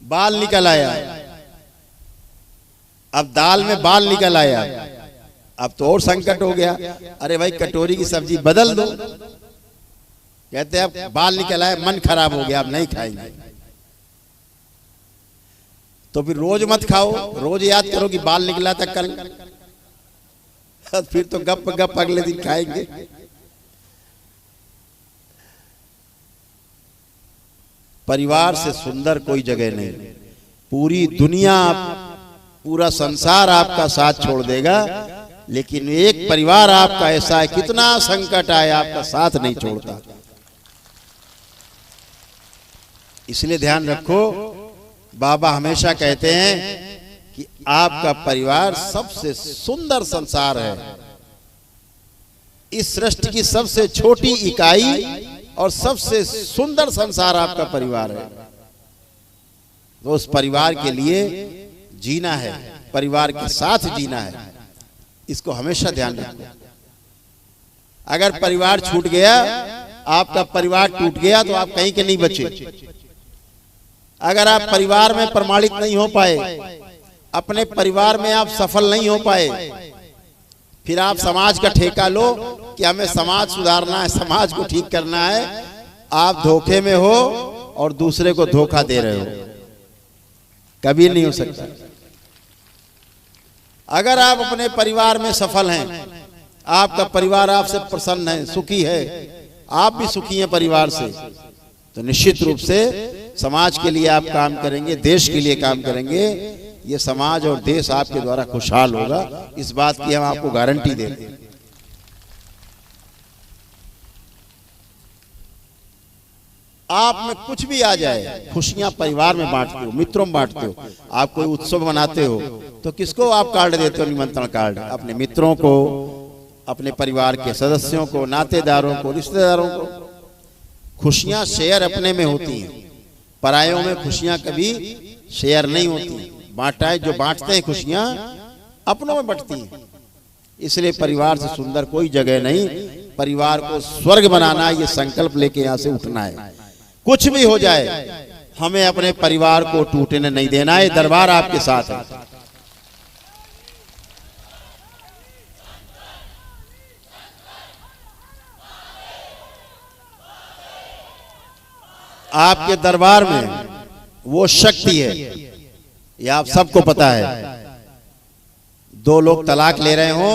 बाल निकल आया, अब दाल में बाल निकल आया, अब तो और संकट हो गया। अरे भाई कटोरी की सब्जी बदल दो, कहते हैं अब बाल निकल आया, मन खराब हो गया, अब नहीं खाएंगे। तो फिर रोज मत खाओ, रोज याद करो कि बाल निकला था कल, फिर तो गप गप अगले दिन खाएंगे। परिवार से सुंदर कोई जगह नहीं। पूरी दुनिया पूरा संसार आपका साथ छोड़ देगा, लेकिन एक परिवार आपका ऐसा है, कितना संकट आए आपका साथ नहीं छोड़ता। इसलिए ध्यान रखो, बाबा हमेशा कहते हैं कि आपका परिवार सबसे सुंदर संसार है। इस सृष्टि की सबसे छोटी इकाई और सबसे सुंदर संसार आपका परिवार है। तो उस परिवार के लिए जीना है, परिवार के साथ जीना है, इसको हमेशा ध्यान रखो। अगर परिवार छूट गया, आपका परिवार टूट गया, तो आप कहीं के नहीं बचे। अगर आप परिवार में प्रमाणित नहीं हो पाए, अपने परिवार में आप सफल नहीं हो पाए, फिर आप समाज का ठेका लो कि हमें समाज सुधारना है, समाज को ठीक करना है। आप धोखे में हो और दूसरे को धोखा दे रहे हो, कभी नहीं हो सकता। अगर आप अपने परिवार में सफल हैं, आपका परिवार आपसे प्रसन्न है, सुखी है, आप भी सुखी हैं परिवार से, तो निश्चित रूप से समाज के लिए आप काम करेंगे, देश के लिए काम करेंगे। ये समाज और देश आपके द्वारा खुशहाल होगा, इस बात की हम आपको गारंटी देते हैं। आप में कुछ भी आ जाए, खुशियां परिवार में बांटते हो, मित्रों में बांटते हो। आप कोई उत्सव मनाते हो तो किसको आप कार्ड देते हो? निमंत्रण कार्ड। अपने मित्रों को, अपने परिवार के सदस्यों को, नातेदारों को, रिश्तेदारों को। खुशियां शेयर अपने में होती हैं, परायों में खुशियां कभी शेयर नहीं होती। बांटाए जो बांटते हैं खुशियां अपनों में बंटती हैं। इसलिए परिवार से सुंदर कोई जगह नहीं। परिवार को स्वर्ग बनाना, ये संकल्प लेके यहां से उठना है। कुछ भी हो जाए, हमें अपने परिवार को टूटने नहीं देना है। दरबार आपके साथ है। आपके दरबार में वो शक्ति है, ये आप सबको पता है। दो लोग तलाक ले रहे हो,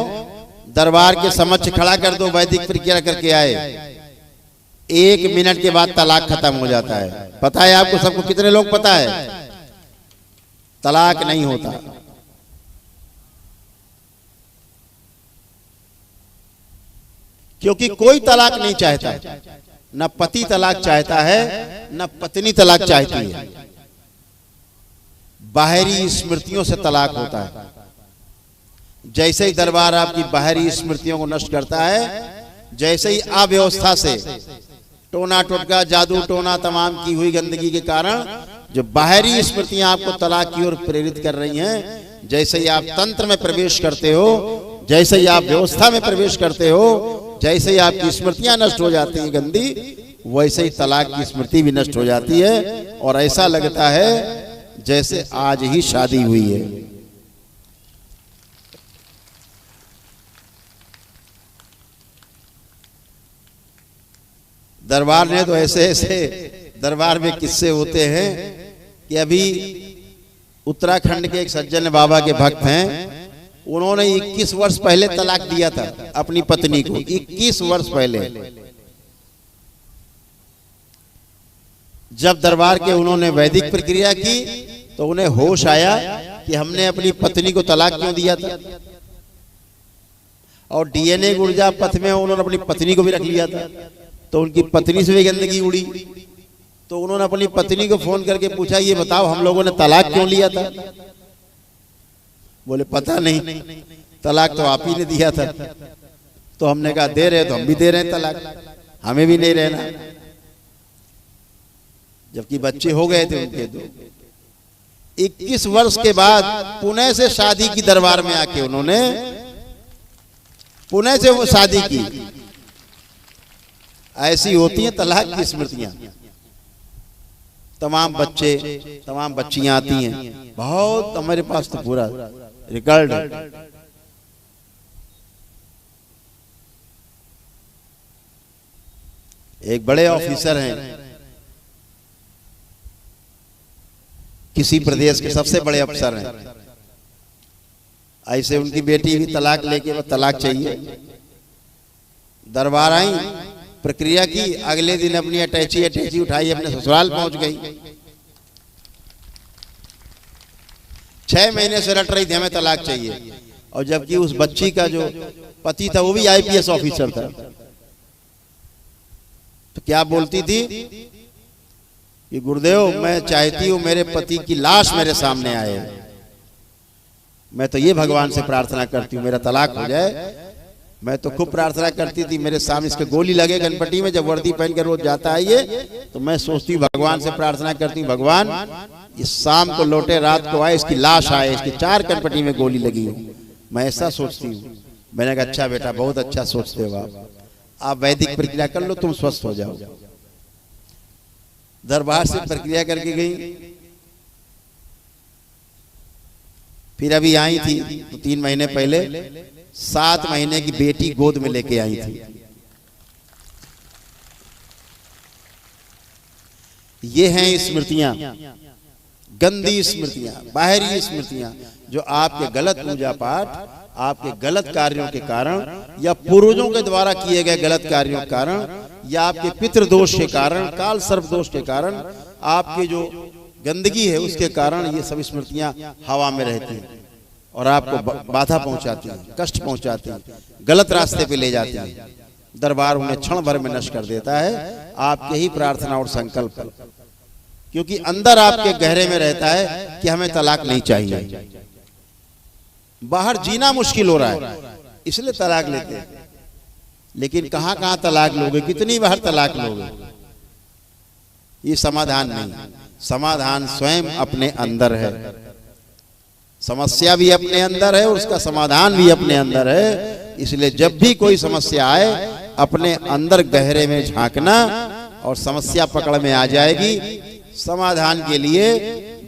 दरबार के समक्ष खड़ा कर दो, वैदिक प्रक्रिया करके आए, 1 मिनट के बाद तलाक खत्म हो जाता है। पता है आपको सबको? कितने लोग पता है? तलाक नहीं होता। क्योंकि कोई तलाक नहीं चाहता, न पति तलाक चाहता है, न पत्नी तलाक चाहती है। बाहरी स्मृतियों से तलाक होता है। जैसे ही दरबार आपकी बाहरी स्मृतियों को नष्ट करता है, जैसे ही अव्यवस्था से, टोना टोटका, जादू टोना, तमाम की हुई गंदगी के कारण जो बाहरी स्मृतियां आपको तलाक की ओर प्रेरित कर रही हैं, जैसे ही आप तंत्र में प्रवेश करते हो, जैसे ही आप व्यवस्था में प्रवेश करते हो, जैसे ही आपकी स्मृतियां नष्ट हो जाती हैं गंदी, वैसे ही तलाक की स्मृति भी नष्ट हो जाती है और ऐसा लगता है जैसे आज ही शादी हुई है। दरबार ने तो ऐसे ऐसे दरबार में किस्से होते हैं कि अभी उत्तराखंड के एक सज्जन बाबा के भक्त हैं, उन्होंने 21 वर्ष पहले तलाक दिया था अपनी पत्नी को। 21 वर्ष पहले जब दरबार के उन्होंने वैदिक प्रक्रिया की तो उन्हें होश आया कि हमने अपनी पत्नी को तलाक क्यों दिया था। और डीएनए ऊर्जा पथ में उन्होंने अपनी पत्नी को भी रख लिया था, तो उनकी पत्नी से भी गंदगी उड़ी। तो उन्होंने अपनी पत्नी को फोन करके पूछा, ये बताओ हम लोगों ने तलाक क्यों लिया था? बोले पता नहीं, तलाक तो आप ही ने दिया था। तो हमने कहा दे रहे तो हम भी दे रहे हैं तलाक, हमें भी नहीं रहना। जबकि बच्चे हो गए थे उनके दो। 21 वर्ष के बाद पुणे से शादी की, दरबार में आके उन्होंने पुणे से वो शादी की। ऐसी होती हैं तलाक की स्मृतियां। तमाम बच्चे, तमाम बच्चियां आती हैं, बहुत, हमारे पास तो पूरा रिकॉर्ड है। एक बड़े ऑफिसर हैं, किसी प्रदेश के सबसे बड़े अफसर हैं। ऐसे उनकी बेटी भी तलाक लेके, वो तलाक चाहिए। दरबार आई, प्रक्रिया की, अगले दिन अपनी अटैची उठाई, अपने ससुराल पहुंच गई। 6 महीने से रट रही थी हमें तलाक चाहिए, और जबकि उस बच्ची का जो पति था वो भी आईपीएस ऑफिसर था। तो क्या बोलती थी कि गुरुदेव मैं चाहती हूं मेरे पति की लाश मेरे सामने आए, मैं तो ये भगवान से प्रार्थना करती हूँ मेरा तलाक हो जाए। मैं तो खूब प्रार्थना करती थी मेरे सामने इसके गोली लगे गणपति में, जब वर्दी पहन के रोज जाता है ये, तो मैं सोचती हूँ भगवान से प्रार्थना करती हूँ भगवान ये शाम को लौटे रात को आए, इसकी लाश आए, इसकी 4 कनपटी में गोली लगी हो, मैं ऐसा सोचती हूँ। मैंने कहा अच्छा बेटा बहुत अच्छा सोचते हो आप वैदिक प्रक्रिया कर लो तुम स्वस्थ हो जाओ। दरबार से प्रक्रिया करके गई, फिर अभी आई थी तो 3 महीने पहले 7 महीने की बेटी गोद में लेके आई थी। ये हैं स्मृतियां, गंदी स्मृतियां, बाहरी स्मृतियां जो आपके गलत पूजा पाठ, आपके गलत कार्यों के कारण या पूर्वजों के द्वारा किए गए गलत कार्यों के कारण या आपके पितृदोष के कारण, काल सर्प दोष के कारण, आपकी जो गंदगी है उसके कारण ये सब स्मृतियां हवा में रहती हैं और आपको बाधा पहुंचाती हैं, कष्ट पहुंचाती हैं, गलत रास्ते पे ले जाती हैं। दरबार उन्हें क्षण भर में नष्ट कर देता है आपके ही प्रार्थना और संकल्प, क्योंकि अंदर आपके गहरे में रहता है कि हमें तलाक नहीं चाहिए, बाहर जीना मुश्किल हो रहा है इसलिए तलाक लेते हैं। लेकिन कहां कहां तलाक लोगे, कितनी बार तलाक लोगे, ये समाधान नहीं। समाधान स्वयं अपने अंदर है, समस्या भी अपने अंदर है और उसका समाधान भी अपने अंदर है। इसलिए जब भी कोई समस्या आए अपने अंदर गहरे में झांकना और समस्या पकड़ में आ जाएगी। समाधान के लिए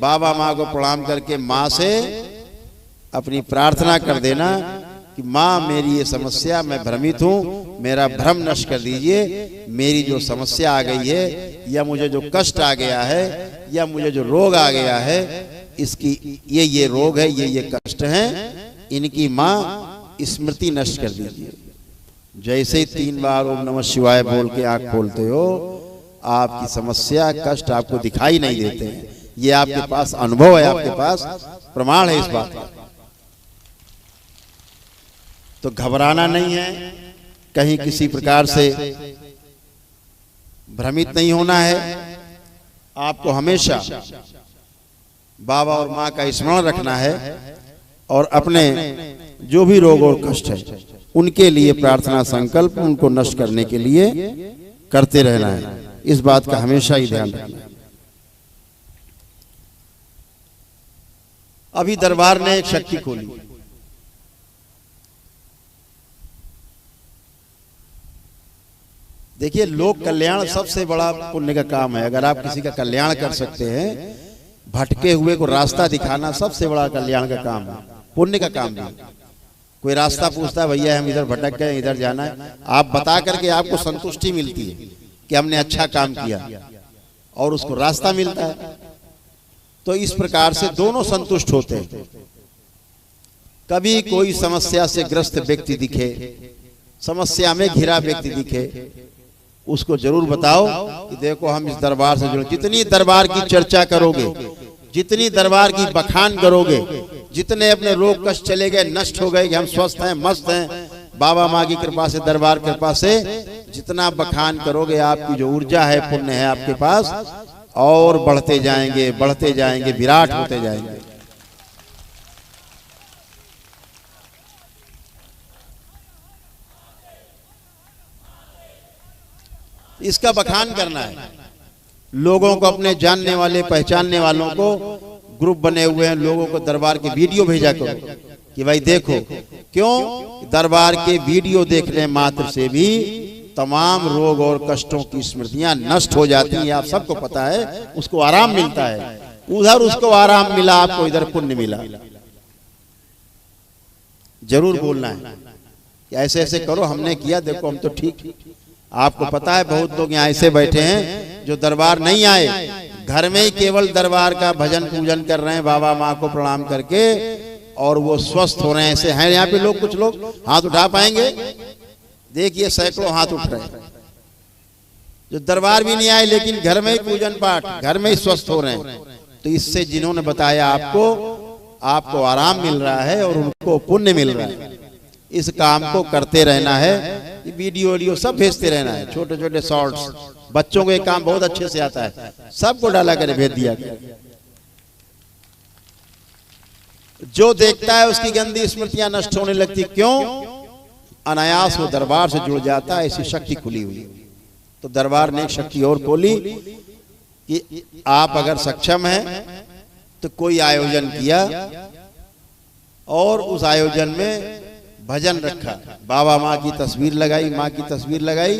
बाबा माँ को प्रणाम करके माँ से अपनी प्रार्थना कर देना कि माँ मेरी ये समस्या, मैं भ्रमित हूँ, मेरा भ्रम नष्ट कर दीजिए, मेरी जो समस्या आ गई है या मुझे जो कष्ट आ गया है या मुझे जो रोग आ गया है, इसकी ये रोग है, ये कष्ट हैं, इनकी माँ स्मृति नष्ट कर दीजिए। जैसे ही 3 बार ओम नमः शिवाय बोल के आंख खोलते हो आपकी समस्या कष्ट आपको दिखाई नहीं देते हैं। ये आपके पास अनुभव है, आपके पास प्रमाण है इस बात का। तो घबराना नहीं है, कहीं किसी प्रकार से भ्रमित नहीं होना है। आपको हमेशा बाबा और माँ का स्मरण रखना है और अपने जो भी रोग और कष्ट है उनके लिए प्रार्थना संकल्प उनको नष्ट करने के लिए करते रहना है। इस बात का हमेशा ही ध्यान रखना है। अभी दरबार ने एक शक्ति खोली, देखिए लोक कल्याण सबसे बड़ा पुण्य का काम है। अगर आप किसी का कल्याण कर सकते हैं, भटके हुए को रास्ता दिखाना सबसे बड़ा कल्याण का काम है, पुण्य का काम नहीं। कोई रास्ता पूछता है भैया हम इधर भटक गए, इधर जाना है, आप बता करके आपको संतुष्टि मिलती है कि हमने अच्छा काम किया और उसको रास्ता मिलता है। तो इस प्रकार से दोनों संतुष्ट होते हैं। कभी कोई समस्या से ग्रस्त व्यक्ति दिखे, समस्या में घिरा व्यक्ति दिखे, उसको जरूर बताओ कि देखो हम इस दरबार से जुड़े। जितनी दरबार की चर्चा करोगे, जितनी दरबार की बखान करोगे, जितने अपने रोग कष्ट चले गए, नष्ट हो गए कि हम स्वस्थ हैं, मस्त हैं, बाबा माँ की कृपा से, दरबार की कृपा से जितना बखान करोगे आपकी जो ऊर्जा है, पुण्य है आपके पास, और बढ़ते जाएंगे, बढ़ते जाएंगे, विराट होते जाएंगे। इसका बखान करना है। लोगों को, अपने जानने वाले पहचानने वालों को, ग्रुप बने हुए हैं, लोगों को दरबार के वीडियो भेजा करो कि भाई देखो। क्यों? दरबार के वीडियो देखने मात्र से भी तमाम रोग और कष्टों की स्मृतियां नष्ट हो जाती हैं। आप सबको पता है, उसको आराम मिलता है। उधर उसको आराम मिला, आपको इधर पुण्य मिला। जरूर बोलना है कि ऐसे ऐसे करो, हमने किया, देखो हम तो ठीक। आपको पता है बहुत लोग यहाँ ऐसे बैठे हैं जो दरबार नहीं आए, घर में ही केवल दरबार का भजन पूजन कर रहे हैं, बाबा माँ को प्रणाम करके, और वो स्वस्थ हो रहे हैं। ऐसे हैं यहाँ पे लोग, कुछ लोग हाथ उठा पाएंगे? देखिए सैकड़ों हाथ उठ रहे हैं जो दरबार भी नहीं आए लेकिन घर में ही पूजन पाठ, घर में ही स्वस्थ हो रहे हैं। तो इससे जिन्होंने बताया आपको, आपको आराम मिल रहा है और उनको पुण्य मिल रहा है। इस काम को करते रहना है, ये वीडियो सब भेजते रहना है, छोटे छोटे शॉर्ट्स। बच्चों को ये काम बहुत अच्छे से आता है, सबको डाला कर भेज दिया गया। जो देखता है उसकी गंदी स्मृतियां नष्ट होने लगती। क्यों? अनायास वो दरबार से जुड़ जाता है, ऐसी शक्ति खुली हुई। तो दरबार ने एक शक्ति और खोली कि आप अगर सक्षम हैं तो कोई आयोजन किया और उस आयोजन में भजन रखा, बाबा माँ की तस्वीर लगाई, माँ की तस्वीर लगाई,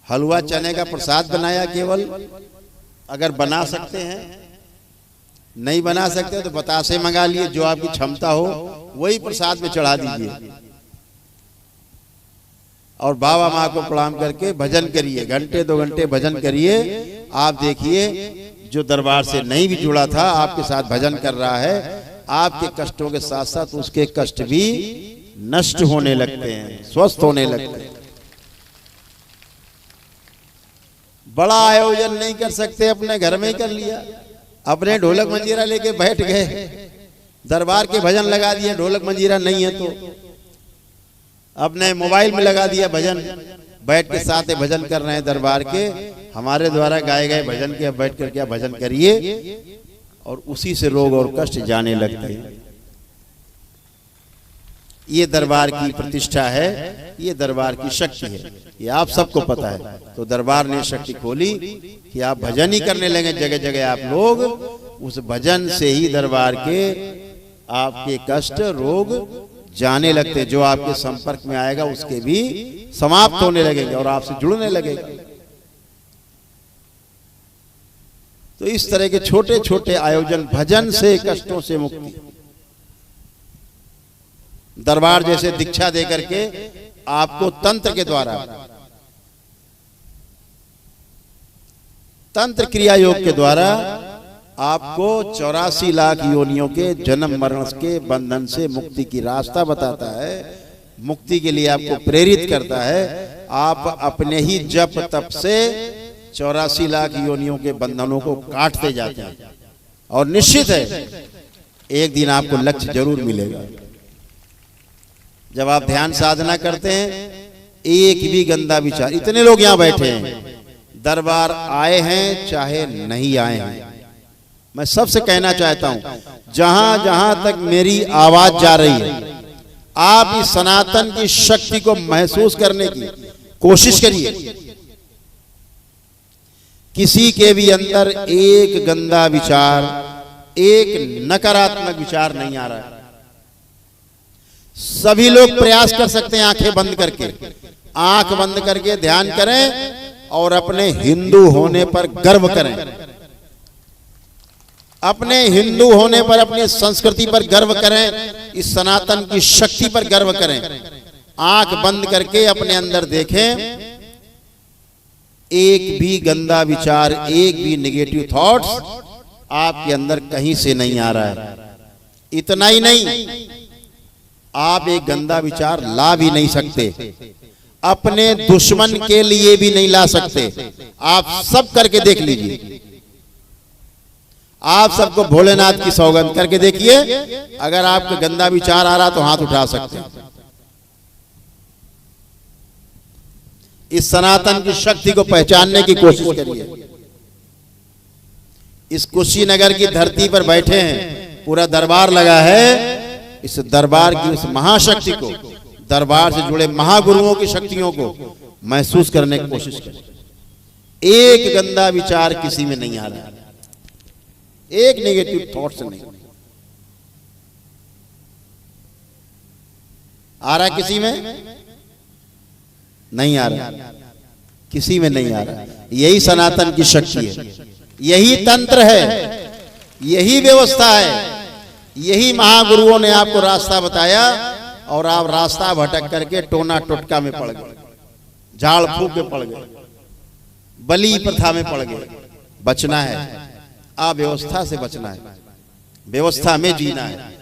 हलवा चने का प्रसाद बनाया केवल, अगर बना सकते हैं, नहीं बना सकते तो बतासे मंगा लिए, जो आपकी क्षमता हो वही प्रसाद में चढ़ा दीजिए और बाबा माँ को प्रणाम करके भजन करिए, घंटे 2 घंटे भजन करिए। आप देखिए जो दरबार से नहीं भी जुड़ा था आपके साथ भजन कर रहा है, आपके कष्टों के साथ साथ उसके कष्ट भी नष्ट होने लगते हैं, स्वस्थ होने लगते हैं। बड़ा आयोजन नहीं कर सकते, अपने घर में ही कर लिया, अपने ढोलक मंजीरा लेके बैठ गए, दरबार के भजन लगा दिए। ढोलक मंजीरा नहीं है तो अपने मोबाइल में लगा दिया भजन, बैठ के साथ भजन कर रहे हैं दरबार के, हमारे द्वारा गाए गए भजन के, बैठ कर क्या भजन करिए और उसी से रोग और कष्ट जाने लगते हैं। ये दरबार की प्रतिष्ठा है, ये दरबार की शक्ति है, ये आप सबको पता है। तो दरबार ने शक्ति खोली कि आप भजन ही करने लगे जगह जगह आप लोग, उस भजन से ही दरबार के आपके कष्ट रोग जाने लगते। जो आपके संपर्क में आएगा उसके भी समाप्त होने लगेंगे और आपसे जुड़ने लगेगा। तो इस तरह के छोटे छोटे आयोजन, भजन से कष्टों से मुक्ति। दरबार जैसे दीक्षा दे करके आपको तंत्र के द्वारा, तंत्र क्रिया योग के द्वारा आपको 84 लाख योनियों के जन्म मरण के बंधन से मुक्ति की रास्ता बताता है, मुक्ति के लिए आपको प्रेरित करता है। आप अपने ही जप तप से 84 लाख योनियों के बंधनों को काटते जाते हैं और निश्चित है एक दिन आपको लक्ष्य जरूर मिलेगा। जब आप ध्यान साधना करते हैं, एक भी गंदा विचार, इतने लोग यहां बैठे हैं, दरबार आए हैं चाहे नहीं आए हैं, मैं सबसे कहना चाहता हूं, जहां जहां तक मेरी आवाज जा रही है, आप इस सनातन की शक्ति को महसूस करने की कोशिश करिए। किसी के भी अंदर एक गंदा विचार, एक नकारात्मक विचार नहीं आ रहा है। सभी लोग प्रयास कर सकते हैं आंखें बंद करके, आंख बंद करके ध्यान करें और अपने हिंदू होने पर गर्व करें, अपने हिंदू होने पर, अपनी संस्कृति पर गर्व करें, इस सनातन की शक्ति पर गर्व करें। आंख बंद करके अपने अंदर देखें, एक भी गंदा विचार, एक भी नेगेटिव थॉट्स आपके अंदर कहीं से नहीं आ रहा है। इतना ही नहीं, आप एक गंदा विचार ला भी नहीं सकते, अपने दुश्मन के लिए भी नहीं ला सकते। आप सब करके देख लीजिए, आप सबको भोलेनाथ की सौगंध करके देखिए, अगर आपका गंदा विचार आ रहा तो हाथ उठा सकते हैं। इस सनातन की शक्ति को पहचानने की कोशिश करिए। इस कुशीनगर की धरती पर बैठे हैं, पूरा दरबार लगा है, इस दरबार की उस महाशक्ति को, दरबार से जुड़े महागुरुओं की शक्तियों को महसूस करने की कोशिश करें। एक गंदा विचार किसी में नहीं आ रहा, एक नेगेटिव थॉट्स नहीं आ रहा, किसी में नहीं आ रहा, किसी में नहीं आ रहा। यही सनातन की शक्ति है, यही तंत्र है, यही व्यवस्था है, यही महागुरुओं ने आपको रास्ता बताया और आप रास्ता भटक करके टोना टोटका में पड़ गए, झाड़ फूक में पड़ गए, बलि प्रथा में पड़ गए। बचना है, अव्यवस्था से बचना है, व्यवस्था में जीना है।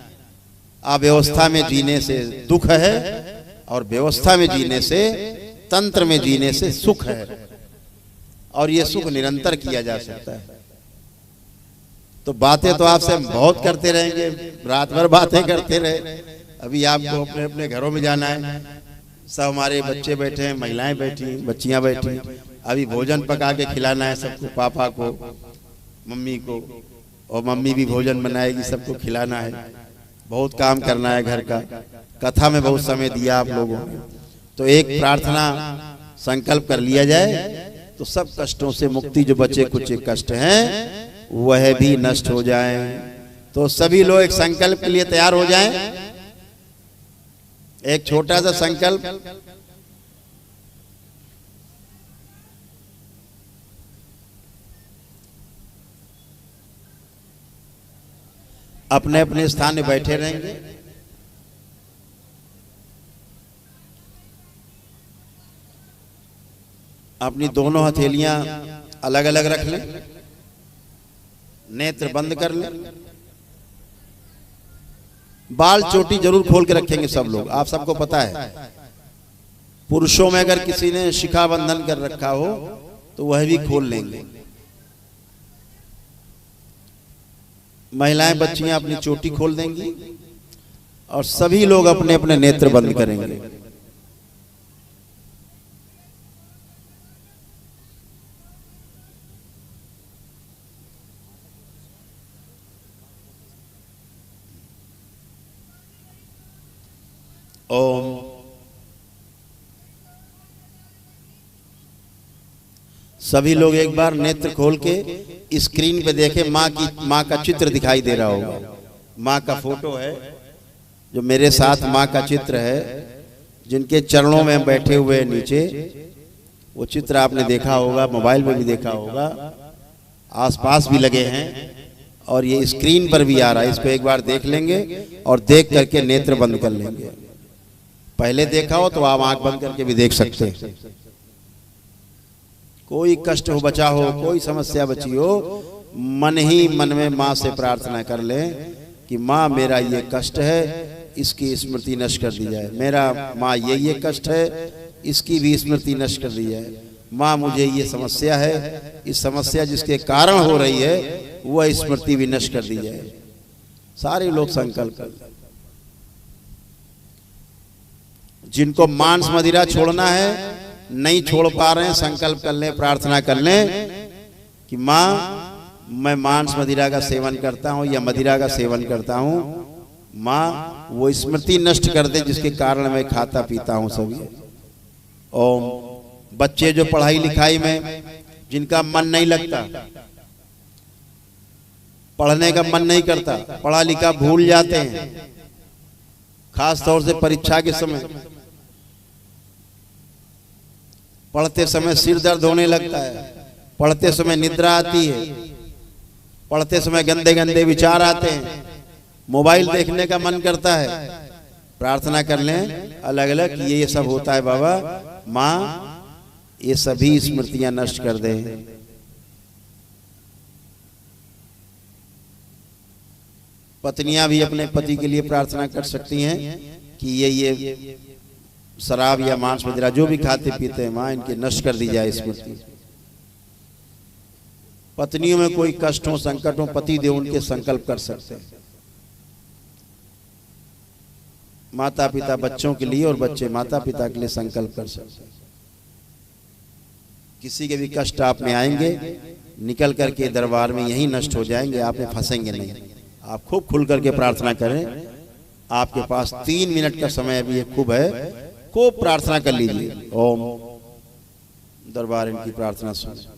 अव्यवस्था में जीने से दुख है और व्यवस्था में जीने से, तंत्र में जीने से सुख है, और यह सुख निरंतर किया जा सकता है। तो बातें तो आपसे हम बहुत करते रहेंगे, रात भर बातें करते रहे। अभी आपको अपने अपने घरों में जाना है। सब हमारे बच्चे बैठे हैं, महिलाएं बैठी, बच्चियां बैठी। अभी भोजन पका के खिलाना है सबको, पापा को, मम्मी को, और मम्मी भी भोजन बनाएगी, सबको खिलाना है। बहुत काम करना है घर का। कथा में बहुत समय दिया आप लोगों ने, तो एक प्रार्थना संकल्प कर लिया जाए तो सब कष्टों से मुक्ति, जो बचे कुछ कष्ट हैं वह भी नष्ट हो जाएं। तो सभी लोग एक संकल्प के लिए तैयार हो जाएं। एक छोटा सा संकल्प। अपने अपने स्थान में बैठे रहेंगे। अपनी दोनों हथेलियां अलग अलग रख लें, नेत्र बंद कर लें। बाल चोटी जरूर खोल के रखेंगे सब लोग, आप सबको पता है। पुरुषों में अगर किसी ने शिखा बंधन कर रखा हो तो वह भी खोल लेंगे। महिलाएं बच्चियां अपनी चोटी खोल देंगी और सभी लोग अपने अपने नेत्र बंद करेंगे। ओम। सभी लोग एक बार नेत्र खोल के स्क्रीन पे देखें। माँ का चित्र दिखाई दे रहा होगा। माँ का फोटो है, जो मेरे साथ माँ का चित्र है, जिनके चरणों में बैठे हुए नीचे, वो चित्र आपने देखा होगा, मोबाइल में भी देखा होगा, आसपास भी लगे हैं और ये स्क्रीन पर भी आ रहा है। इसको एक बार देख लेंगे और देख करके नेत्र बंद कर लेंगे। पहले देखा हो तो आप आंख बंद करके भी देख सकते हैं। कोई कष्ट हो बचा हो, कोई समस्या बची हो, मन ही मन में माँ से प्रार्थना कर लें कि माँ मेरा ये कष्ट है, इसकी स्मृति नष्ट कर दी जाए। मेरा माँ ये कष्ट है, इसकी भी स्मृति नष्ट कर दी जाए। माँ मुझे ये समस्या है, इस समस्या जिसके कारण हो रही है वह स्मृति भी नष्ट कर दी जाए। सारे लोग संकल्प कर। जिनको मांस मदिरा छोड़ना है, नहीं छोड़ पा रहे हैं, संकल्प कर लें, प्रार्थना कर लें कि माँ मैं मांस मदिरा का सेवन करता हूं या मदिरा का सेवन करता हूं। माँ वो स्मृति नष्ट कर दे जिसके कारण मैं खाता पीता हूं सभी। ओम। बच्चे जो पढ़ाई लिखाई में जिनका मन नहीं लगता, पढ़ने का मन नहीं करता, पढ़ा लिखा भूल जाते हैं, खास तौर से परीक्षा के समय पढ़ते समय सिर दर्द होने लगता है, पढ़ते समय निद्रा आती है, पढ़ते समय गंदे गंदे विचार आते हैं, मोबाइल देखने का मन करता है। प्रार्थना कर लें अलग अलग कि ये सब होता है बाबा। माँ ये सभी स्मृतियां नष्ट कर दे। पत्नियां भी अपने पति के लिए प्रार्थना कर सकती हैं कि ये शराब या मांस मदिरा जो भी खाते पीते हैं माँ इनके नष्ट कर दी जाए स्मृति। पत्नियों में कोई कष्ट हो, संकट हो, पति देव उनके संकल्प कर सकते हैं। माता पिता बच्चों के लिए और बच्चे माता पिता के लिए संकल्प कर सकते हैं। किसी के भी कष्ट आप में आएंगे, निकल करके दरबार में यही नष्ट हो जाएंगे, आप में फंसेंगे नहीं। आप खूब खुल करके प्रार्थना करें। आपके पास 3 मिनट का समय अभी खूब है, खूब प्रार्थना कर लीजिए। ओम। दरबार इनकी प्रार्थना सुने।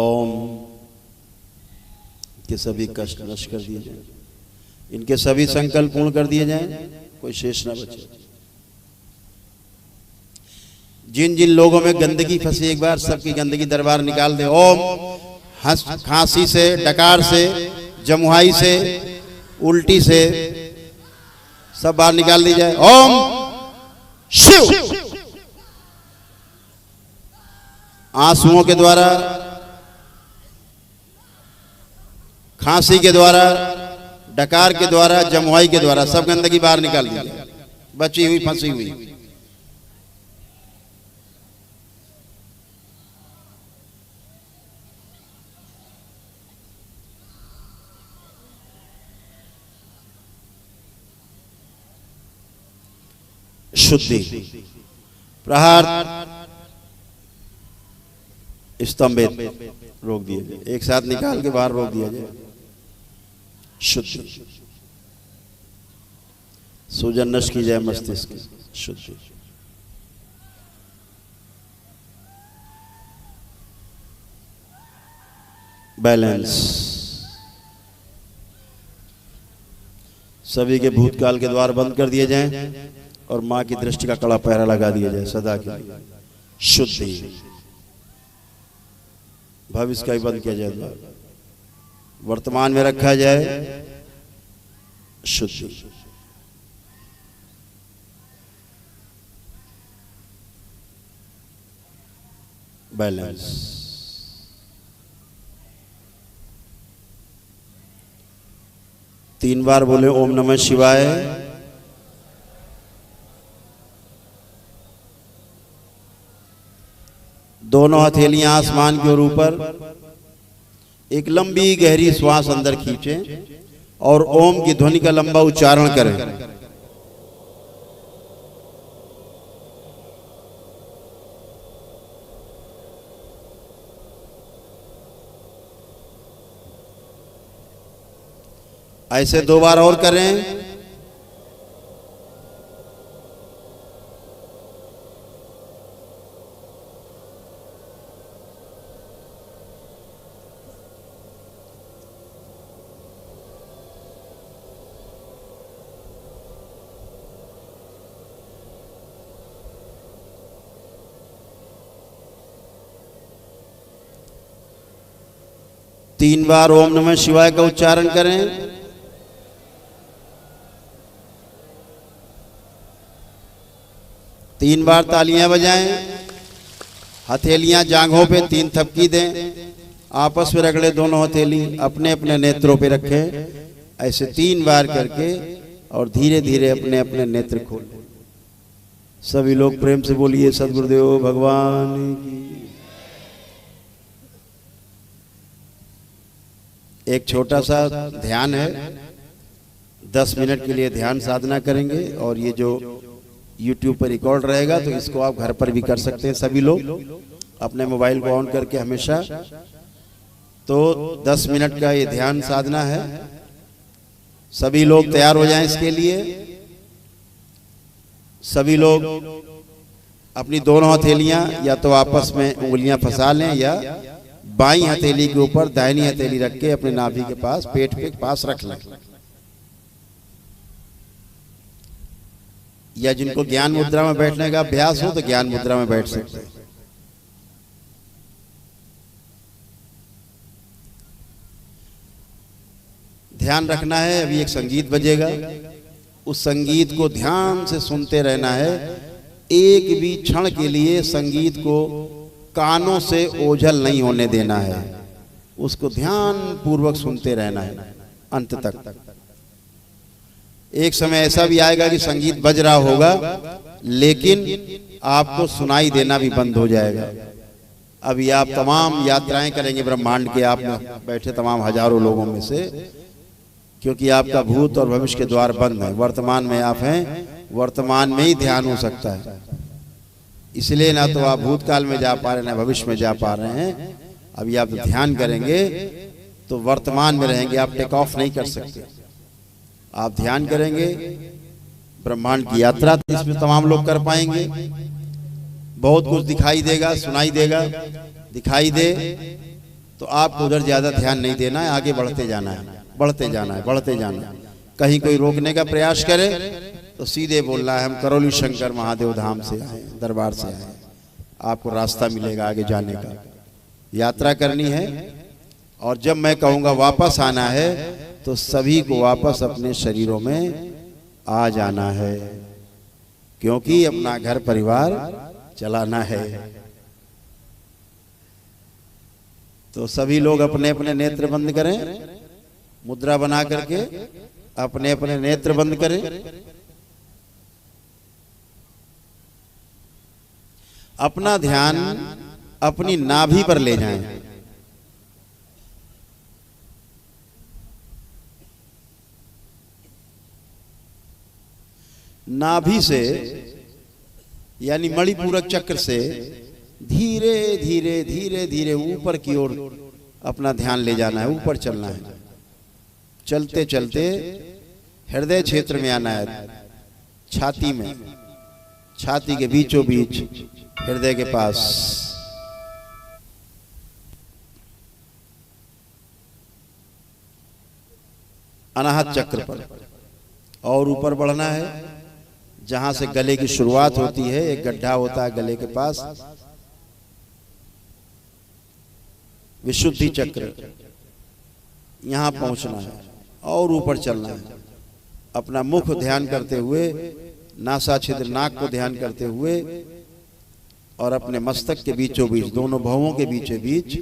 ओम के सभी कष्ट नष्ट कर दिए जाएं, इनके सभी संकल्प पूर्ण कर दिए जाएं, कोई शेष न बचे। जिन जिन लोगों में गंदगी फंसी एक बार सबकी गंदगी दरबार निकाल दे। ओम खांसी से, डकार से, जमुहाई से, उल्टी से सब बाहर निकाल दी जाए। ओम शिव। आंसुओं के द्वारा, खांसी के द्वारा, डकार के द्वारा, जमुआई के द्वारा सब गंदगी बाहर निकाल दी जाए, बची हुई फंसी हुई। शुद्धि प्रहार स्तंभित रोक दिए जाए, एक साथ निकाल के बाहर रोक दिया जाए। शुद्धि सूजन नष्ट की जाए मस्तिष्क की। शुद्धि बैलेंस सभी के भूतकाल के द्वार बंद कर दिए जाएं और मां की दृष्टि का कड़ा पहरा लगा दिया जाए सदा के लिए। शुद्धि भविष्य का ही बंद किया जाए, द्वार वर्तमान में रखा जाए। शुद्धि बैलेंस तीन बार बोले ओम नमः शिवाय। दोनों हथेलियां आसमान की ओर ऊपर, एक लंबी गहरी श्वास अंदर खींचें और ओम की ध्वनि का लंबा उच्चारण करें। ऐसे दो बार और करें। तीन बार ओम नमः शिवाय का उच्चारण करें। तीन बार तालियां बजाएं। हथेलियां जांघों पे तीन थपकी दें। आपस में रगड़े दोनों हथेली, अपने अपने नेत्रों पे रखें। ऐसे तीन बार करके और धीरे धीरे अपने अपने नेत्र खोलें। सभी लोग प्रेम से बोलिए सद्गुरुदेव भगवान की। एक छोटा सा ध्यान है, 10 मिनट के लिए ध्यान साधना करेंगे और ये जो YouTube पर रिकॉर्ड रहेगा तो इसको आप घर पर भी कर सकते हैं। सभी लोग अपने मोबाइल को ऑन करके हमेशा। तो 10 मिनट का ये ध्यान साधना है। सभी लोग तैयार हो जाएं इसके लिए। सभी लोग अपनी दोनों हथेलियां या तो आपस में उंगलियां फंसा लें या बाईं हथेली के ऊपर दाहिनी हथेली रख के अपने नाभि के पास, पेट के पास रख लें। या जिनको ज्ञान मुद्रा में बैठने का अभ्यास हो तो ज्ञान मुद्रा में बैठ सकते हैं। ध्यान रखना है। अभी एक संगीत बजेगा, उस संगीत को ध्यान से सुनते रहना है। एक भी क्षण के लिए संगीत को कानों से ओझल नहीं होने देना है। उसको ध्यान पूर्वक सुनते रहना है अंत तक। एक समय ऐसा भी आएगा कि संगीत बज रहा होगा लेकिन आपको सुनाई देना भी बंद हो जाएगा। अभी आप तमाम यात्राएं करेंगे ब्रह्मांड के, आप बैठे तमाम हजारों लोगों में से, क्योंकि आपका भूत और भविष्य के द्वार बंद है। वर्तमान में आप हैं, वर्तमान में ही ध्यान हो सकता है। इसलिए ना तो आप भूतकाल में जा पा रहे हैं ना भविष्य में जा पा रहे हैं। अभी आप ध्यान करेंगे तो वर्तमान में रहेंगे, आप टेक ऑफ नहीं कर सकते। आप ध्यान करेंगे, ब्रह्मांड की यात्रा इसमें तमाम लोग कर पाएंगे। बहुत कुछ दिखाई देगा, सुनाई देगा। दिखाई दे तो आपको उधर ज्यादा ध्यान नहीं देना है, आगे बढ़ते जाना है, बढ़ते जाना है, बढ़ते जाना है। कहीं कोई रोकने का प्रयास करे तो सीधे बोलना है हम करौली शंकर महादेव धाम से आए, दरबार से आए। आपको रास्ता मिलेगा आगे जाने का। यात्रा करनी है और जब मैं कहूँगा वापस आना है तो सभी को वापस अपने शरीरों में आ जाना है, क्योंकि अपना घर परिवार चलाना है। तो सभी लोग अपने अपने नेत्र बंद करें, मुद्रा बना करके अपने अपने नेत्र बंद करें। अपना ध्यान अपनी नाभि पर ले जाएं। नाभि से यानी मणिपूरक चक्र से धीरे धीरे धीरे धीरे ऊपर की ओर अपना ध्यान ले जाना है, ऊपर चलना है। चलते चलते हृदय क्षेत्र में आना है, छाती में, छाती के बीचों बीच हृदय के पास। अनाहत चक्र पर और ऊपर बढ़ना है, जहां से गले की शुरुआत होती है, एक गड्ढा होता है गले के पास, विशुद्धि चक्र, यहां पहुंचना है और ऊपर चलना है। अपना मुख ध्यान करते हुए, नासा छिद्र नाक को ध्यान करते हुए और अपने मस्तक के बीचों बीच, दोनों भवों के बीचों बीच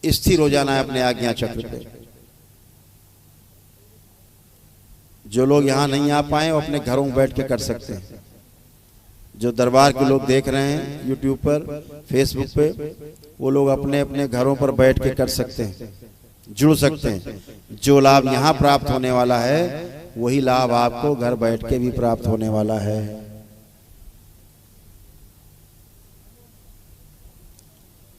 स्थिर हो जाना है अपने आज्ञा चक्र पे। जो लोग यहां नहीं आ पाए वो अपने घरों में बैठ के कर सकते हैं। जो दरबार के लोग देख रहे हैं यूट्यूब पर, फेसबुक पे, वो लोग अपने अपने घरों पर बैठ के कर सकते हैं, जुड़ सकते हैं। जो लाभ यहाँ प्राप्त होने वाला है वही लाभ आपको घर बैठ के भी प्राप्त होने वाला है।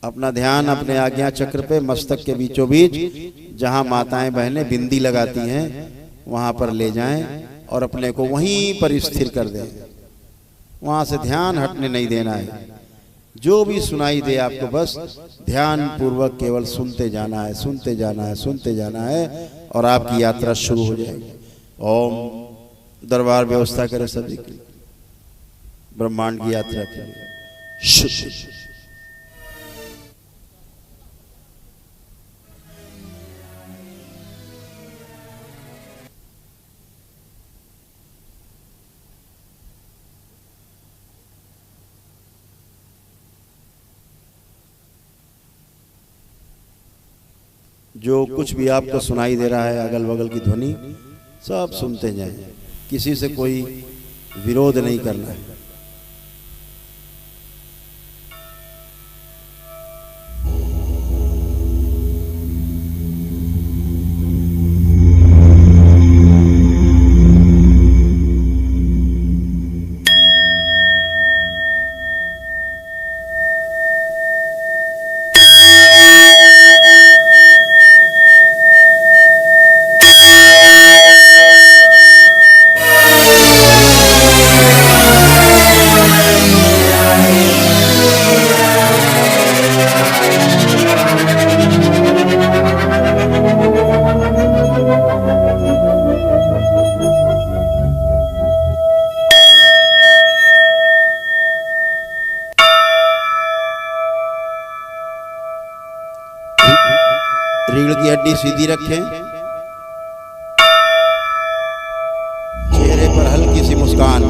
अपना ध्यान अपने आज्ञा चक्र पे, मस्तक के बीचों बीच, जहां माताएं बहनें बिंदी लगाती हैं वहां पर ले जाएं और अपने को वहीं पर स्थिर कर दें। वहां से ध्यान हटने नहीं देना है। जो भी सुनाई दे आपको बस ध्यान पूर्वक केवल सुनते जाना है, सुनते जाना है, सुनते जाना है और आपकी यात्रा शुरू हो जाएगी। ओम। दरबार व्यवस्था करे सभी की ब्रह्मांड की यात्रा के लिए। शुभ। जो कुछ भी आपको सुनाई दे रहा है, अगल बगल की ध्वनि, सब सुनते जाएं। किसी से कोई विरोध नहीं करना है। रीढ़ की हड्डी सीधी रखें, चेहरे पर हल्की सी मुस्कान।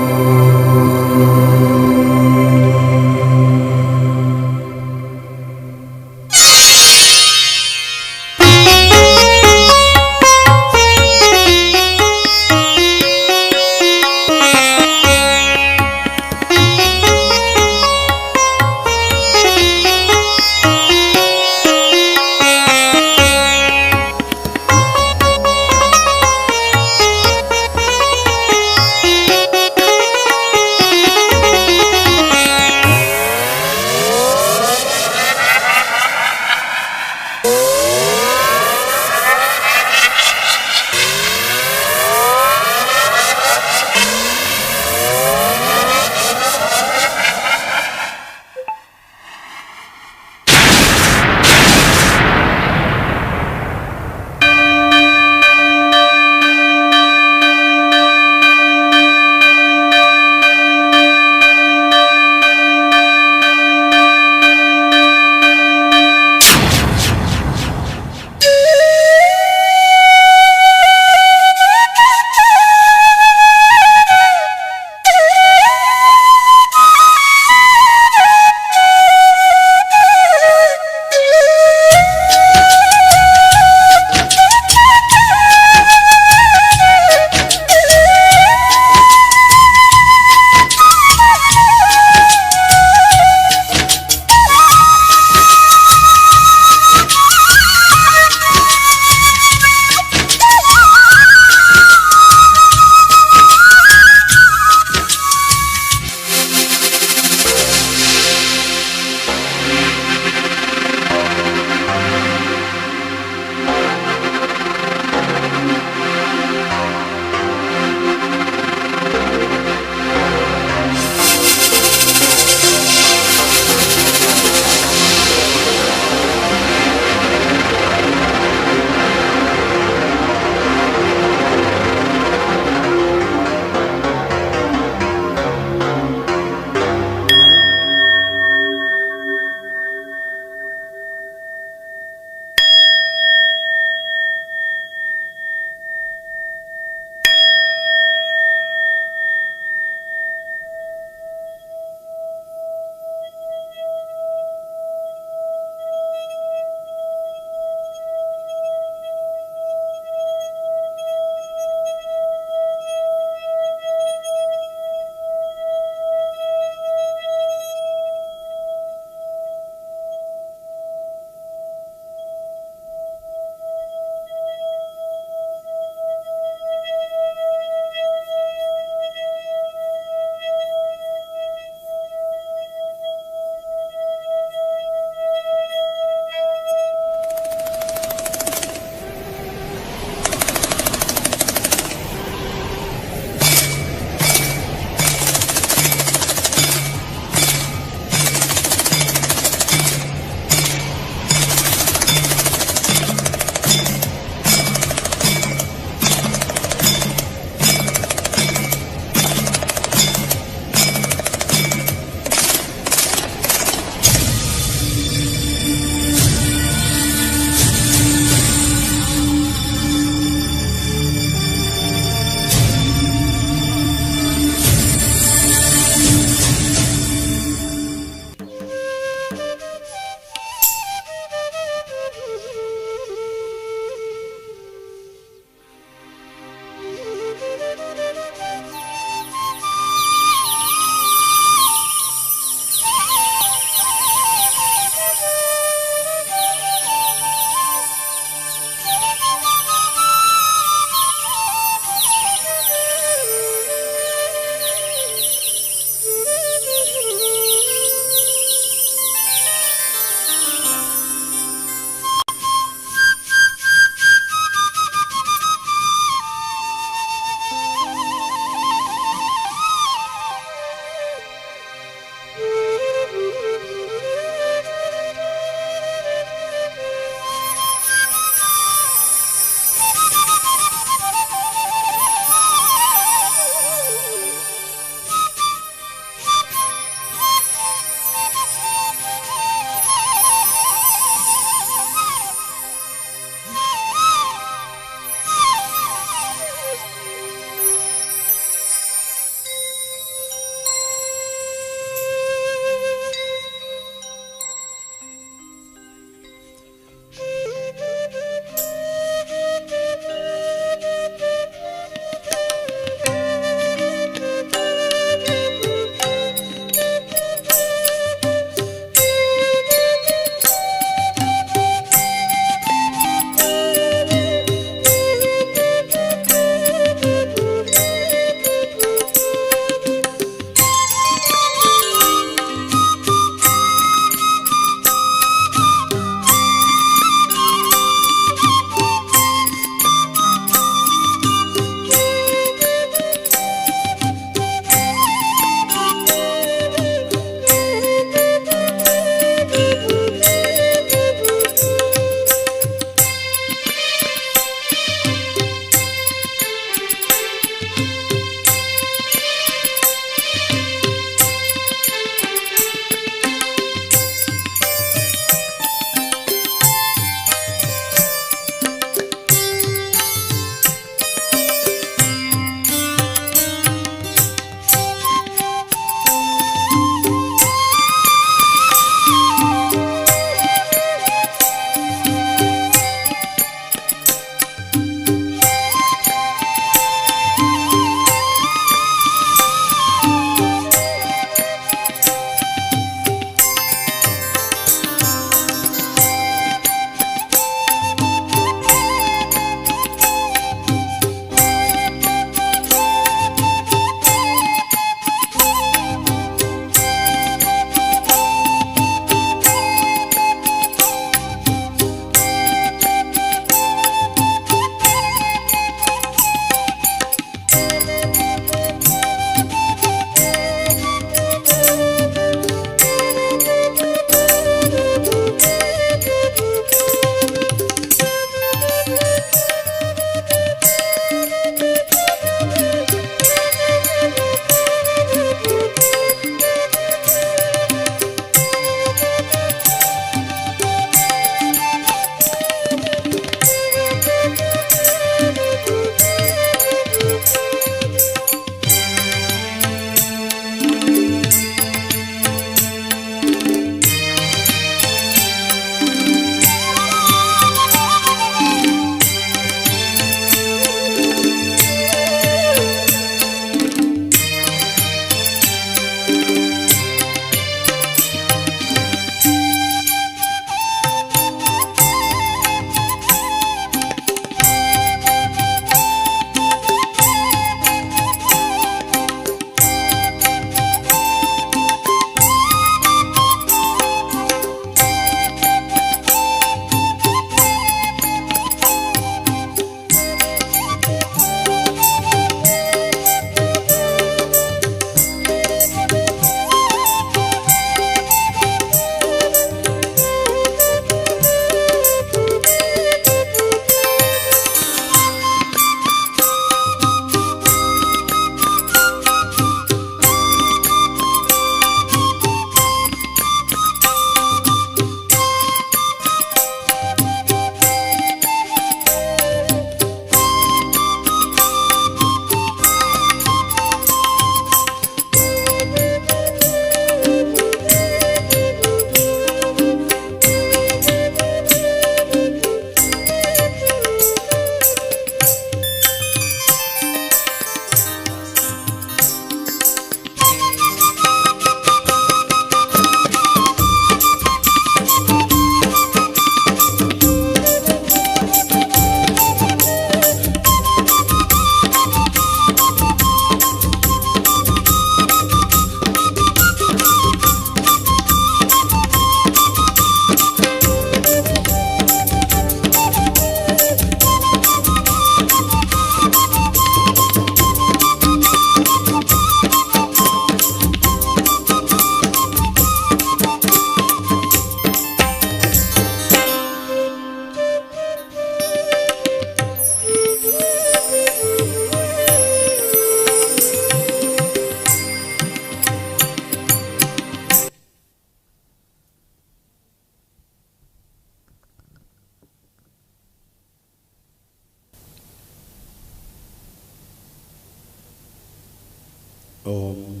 ओम।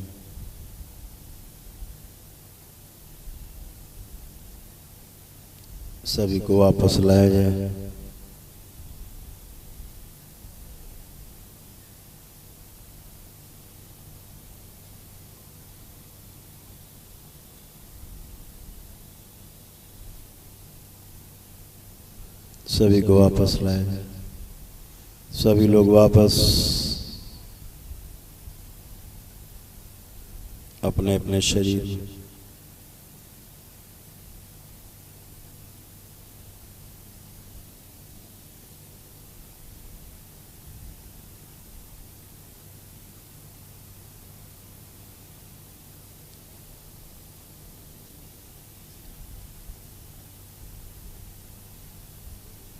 सभी को वापस लाया जाए। सभी को वापस लाया जाए। सभी लोग वापस अपने अपने शरीर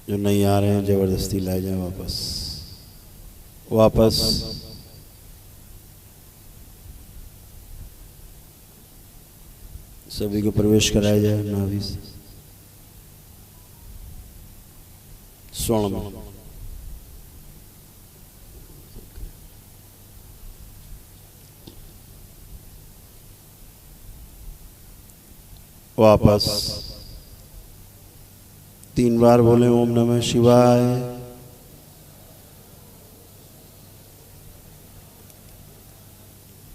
जो नहीं आ रहे हैं जबरदस्ती लाए जाए वापस वापस। सभी को प्रवेश कराया जाए नाभि से स्वर्ण में। वापस 3 बार बोले ओम नमः शिवाय।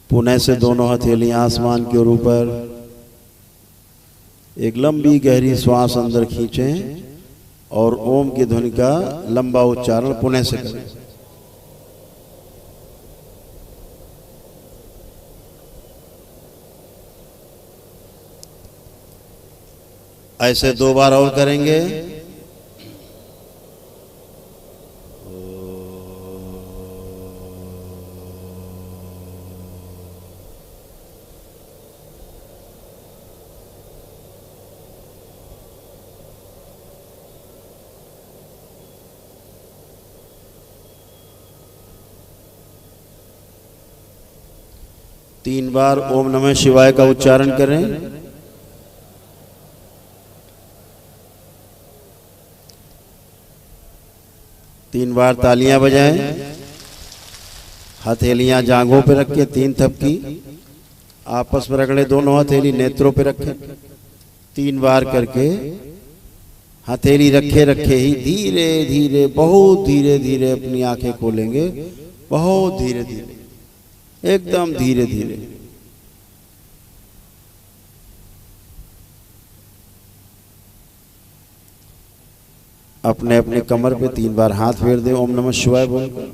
पुनः से दोनों हथेलियां आसमान के ऊपर, एक लंबी गहरी श्वास अंदर खींचें और ओम की ध्वनि का लंबा उच्चारण पुनः से करें। ऐसे 2 बार और करेंगे। तीन बार ओम नमः शिवाय का उच्चारण करें। तीन बार तालियां बजाएं। हथेलियां जांघों पे रख के 3 थपकी आपस में रगड़े, दोनों हथेली नेत्रों पे रखें। 3 बार करके हथेली रखे रखे ही धीरे धीरे, बहुत धीरे धीरे अपनी आंखें खोलेंगे। बहुत धीरे धीरे, एकदम धीरे धीरे। अपने अपने कमर पे 3 बार हाथ फेर दे ओम नमः शिवाय बोलकर।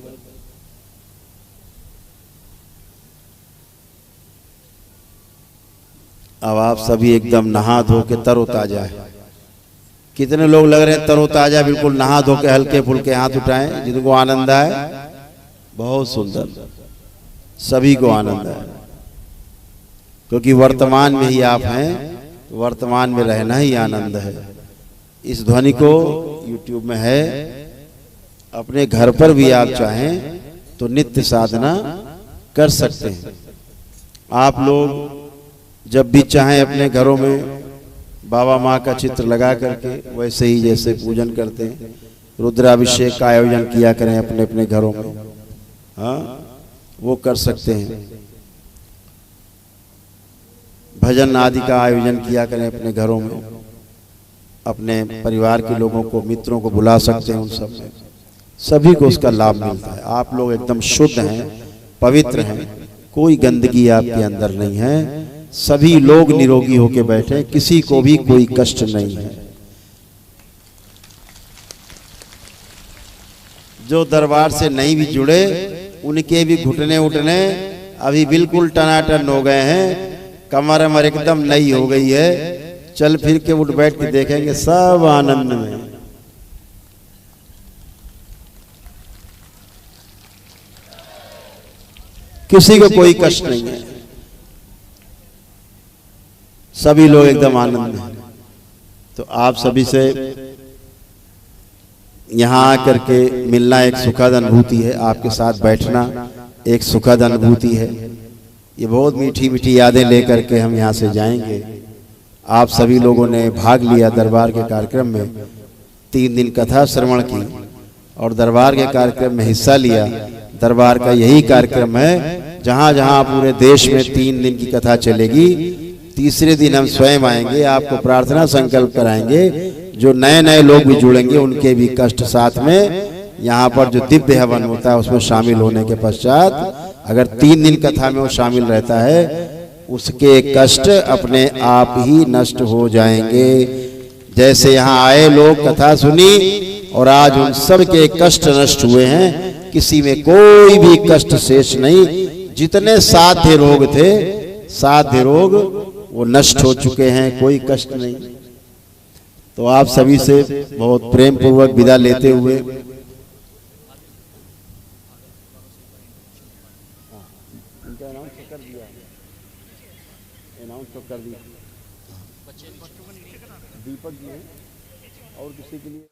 अब आप सभी एकदम नहा धो के तरोताजा है। कितने लोग लग रहे हैं तरोताजा, बिल्कुल नहा धो के हल्के फुल्के हाथ उठाएं जिनको आनंद आए। बहुत सुंदर, सभी को आनंद आए, क्योंकि वर्तमान में ही आप हैं, तो वर्तमान में रहना ही आनंद है। इस ध्वनि को YouTube में है, अपने घर पर भी आप चाहें तो नित्य साधना कर सकते हैं। आप लोग जब भी चाहें अपने घरों में बाबा माँ का चित्र लगा करके, वैसे ही जैसे पूजन करते हैं, रुद्राभिषेक का आयोजन किया करें अपने अपने घरों में। हाँ, वो कर सकते हैं। भजन आदि का आयोजन किया करें अपने घरों में। अपने परिवार के लोगों को, मित्रों को बुला सकते हैं। उन सब में सभी को उसका लाभ मिलता है। आप लोग एकदम शुद्ध हैं, पवित्र हैं, कोई गंदगी आपके अंदर नहीं है। सभी लोग निरोगी होके बैठे, किसी को भी कोई कष्ट नहीं है। जो दरबार से नहीं भी जुड़े, उनके भी घुटने उठने अभी बिल्कुल टनाटन हो गए हैं। कमर अमर एकदम नई हो गई है। चल फिर के उठ बैठ के देखेंगे सब आनंद में। किसी को कोई कष्ट नहीं है, सभी लोग एकदम आनंद में। तो आप सभी से यहाँ आकर के मिलना एक सुखद अनुभूति है। आपके साथ बैठना एक सुखद अनुभूति है। ये बहुत मीठी मीठी यादें लेकर के हम यहाँ से जाएंगे। आप सभी लोगों ने भाग लिया दरबार के कार्यक्रम में, 3 दिन कथा श्रवण की और दरबार के कार्यक्रम में हिस्सा लिया। दरबार का यही कार्यक्रम है जहां जहां पूरे देश में 3 दिन की कथा चलेगी, तीसरे दिन हम स्वयं आएंगे, आपको प्रार्थना संकल्प कराएंगे। जो नए नए लोग भी जुड़ेंगे उनके भी कष्ट साथ में यहाँ पर जो दिव्य हवन होता है उसमें शामिल होने के पश्चात अगर 3 दिन कथा में वो शामिल रहता है, उसके कष्ट अपने आप ही नष्ट हो जाएंगे। जैसे यहाँ आए लोग कथा सुनी और आज उन सब के कष्ट नष्ट हुए हैं, किसी में कोई भी कष्ट शेष नहीं। जितने साध्य रोग थे, साध्य रोग वो नष्ट हो चुके हैं, कोई कष्ट नहीं। तो आप सभी से बहुत प्रेम पूर्वक विदा लेते हुए कर दिया दीपक जी हैं और किसी के लिए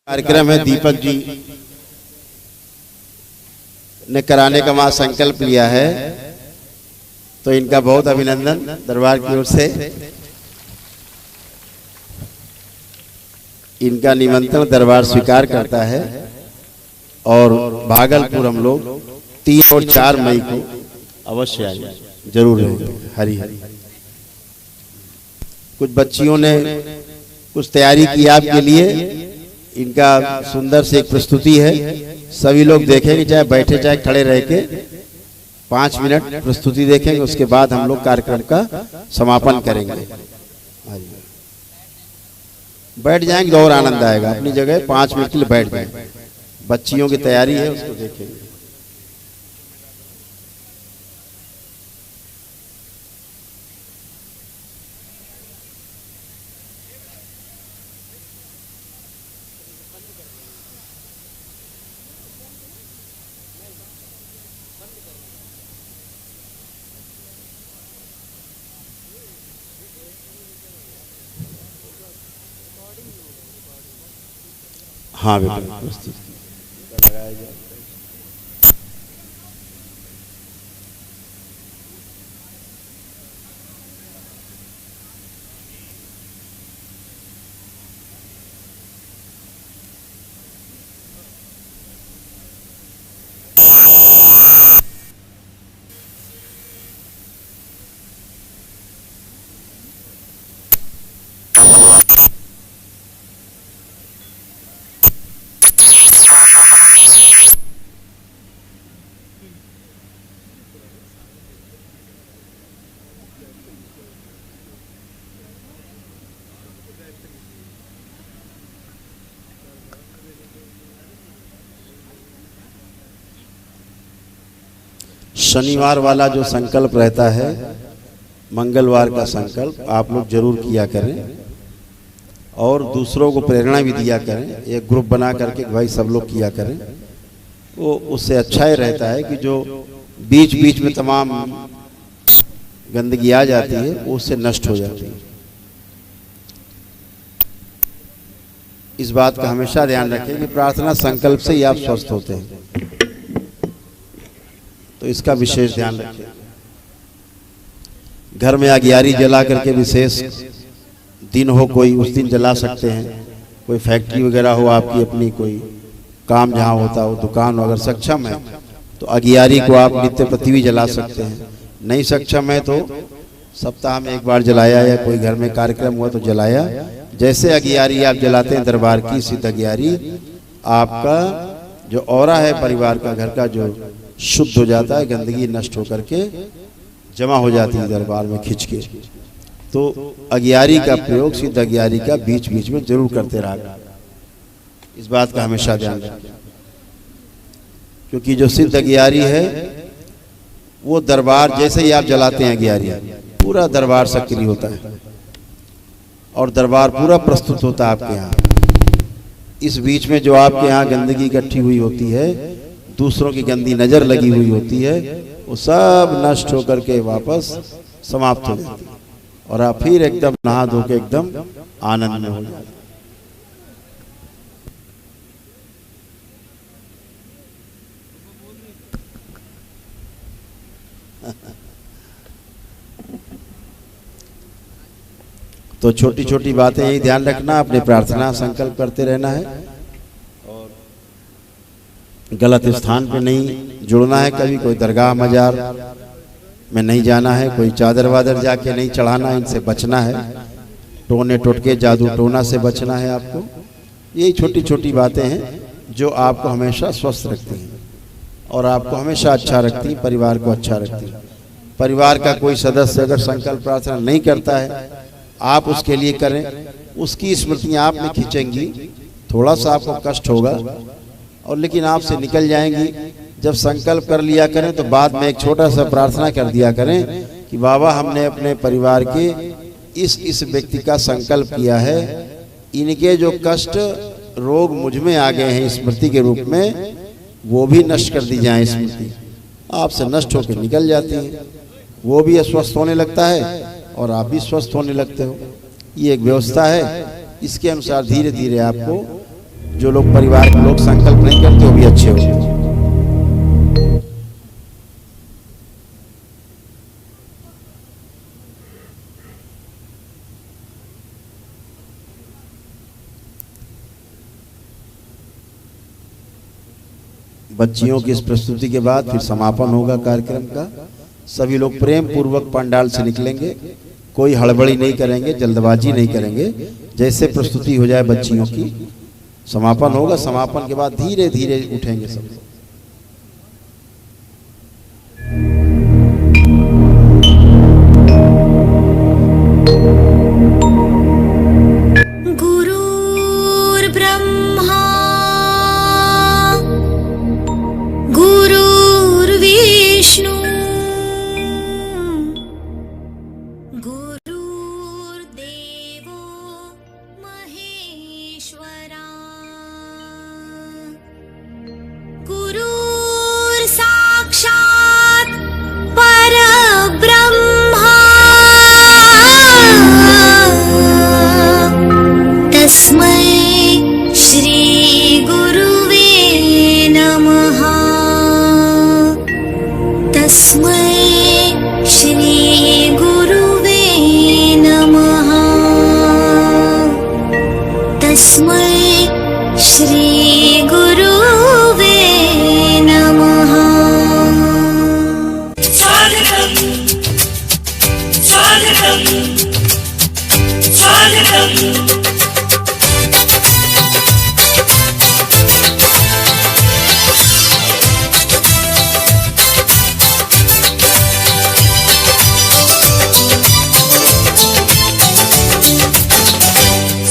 कार्यक्रम है दीपक जी ने कराने का वहां संकल्प लिया है, तो इनका बहुत अभिनंदन दरबार की ओर से। इनका निमंत्रण दरबार स्वीकार करता है और भागलपुर हम लोग 3 और 4 मई को अवश्य आएंगे, जरूर रहेंगे। हरि हरि। कुछ बच्चियों ने कुछ तैयारी की आपके लिए, इनका सुंदर से एक प्रस्तुति है, सभी लोग देखेंगे, चाहे बैठे चाहे खड़े रह के 5 मिनट प्रस्तुति देखेंगे, उसके बाद हम लोग कार्यक्रम का समापन करेंगे। बैठ जाएंगे तो और आनंद आएगा, अपनी जगह 5 मिनट के लिए बैठ जाएंगे। बच्चियों की तैयारी है, उसको देखेंगे। हाँ बेटा, लगाया जाए। शनिवार वाला जो संकल्प रहता है, मंगलवार का संकल्प आप लोग जरूर किया करें और दूसरों को प्रेरणा भी दिया करें। एक ग्रुप बना करके भाई सब लोग किया करें, वो उससे अच्छा ही रहता है कि जो बीच बीच में तमाम गंदगी आ जाती है वो उससे नष्ट हो जाती है। इस बात का हमेशा ध्यान रखें कि प्रार्थना संकल्प से ही आप स्वस्थ होते हैं, तो इसका विशेष ध्यान रखें। घर में अगियारी जला करके विशेष दिन हो कोई, उस दिन जला सकते हैं। कोई फैक्ट्री वगैरह हो आपकी अपनी, कोई काम जहाँ होता हो, दुकान हो, अगर सक्षम है तो अगियारी को आप नित्य प्रति भी जला सकते हैं। नहीं सक्षम है तो सप्ताह में 1 बार जलाया, या कोई घर में कार्यक्रम हुआ तो जलाया। जैसे अगियारी आप जलाते हैं दरबार की, सिद्ध अगियारी, आपका जो ऑरा है परिवार का, घर का, जो शुद्ध हो जाता है, गंदगी नष्ट होकर के जमा हो जाती है दरबार में खिंच के। तो अगियारी का प्रयोग, सिद्ध अगियारी का बीच बीच में जरूर करते रहा, इस बात का हमेशा ध्यान रखें। क्योंकि जो सिद्ध अगियारी है वो दरबार जैसे ही आप जलाते हैं अगियारी, पूरा दरबार सक्रिय होता है और दरबार पूरा प्रस्तुत होता है आपके यहाँ। इस बीच में जो आपके यहाँ गंदगी इकट्ठी हुई होती है, दूसरों की गंदी नजर लगी हुई होती है, वो सब नष्ट होकर के वापस समाप्त हो जाती है और आप फिर एकदम नहा धो के एकदम आनंद में हो जाते हैं। तो छोटी छोटी बातें यही ध्यान रखना, अपनी प्रार्थना संकल्प करते रहना है और गलत स्थान पे नहीं जुड़ना है। कभी कोई दरगाह मजार में नहीं जाना है, कोई चादर वादर जाके नहीं चढ़ाना, इनसे बचना है। टोने टोटके जादू टोना से बचना है आपको। यही छोटी छोटी बातें हैं जो आपको हमेशा स्वस्थ रखती हैं और आपको हमेशा अच्छा रखती हैं, परिवार को अच्छा रखती हैं। परिवार का कोई सदस्य अगर संकल्प प्रार्थना नहीं करता है, आप उसके लिए करें, उसकी स्मृतियाँ आप में खींचेंगी, थोड़ा सा आपको कष्ट होगा और लेकिन आपसे निकल जाएंगी। जब संकल्प कर लिया करें तो बाद में एक छोटा सा प्रार्थना कर दिया करें कि बाबा हमने अपने परिवार के इस व्यक्ति का संकल्प किया है, इनके जो कष्ट रोग मुझ में आ गए हैं स्मृति के रूप में, वो भी नष्ट कर दी जाए। स्मृति आपसे नष्ट होकर निकल जाती है, वो भी अस्वस्थ होने लगता है और आप भी स्वस्थ होने लगते हो। ये एक व्यवस्था है, इसके अनुसार धीरे धीरे आपको जो लोग परिवार के लोग संकल्प नहीं करते वो भी अच्छे होते हैं। बच्चियों की इस प्रस्तुति के बाद फिर समापन होगा कार्यक्रम का। सभी लोग प्रेम पूर्वक पंडाल से निकलेंगे, कोई हड़बड़ी नहीं करेंगे, जल्दबाजी नहीं करेंगे। जैसे प्रस्तुति हो जाए बच्चियों की, समापन होगा। समापन के बाद धीरे धीरे उठेंगे सब। गुरुर्ब्रह्मा गुरुर्विष्णु गुरुर्देवो महेश्वरा गुरुर्साक्षात् परब्रह्मा तस्मै श्री गुरुवे नमः। तस्मै श्री गुरुवे नमः। तस्मै श्री गुरुवे नमः। स्वागतम् स्वागतम् स्वागतम्।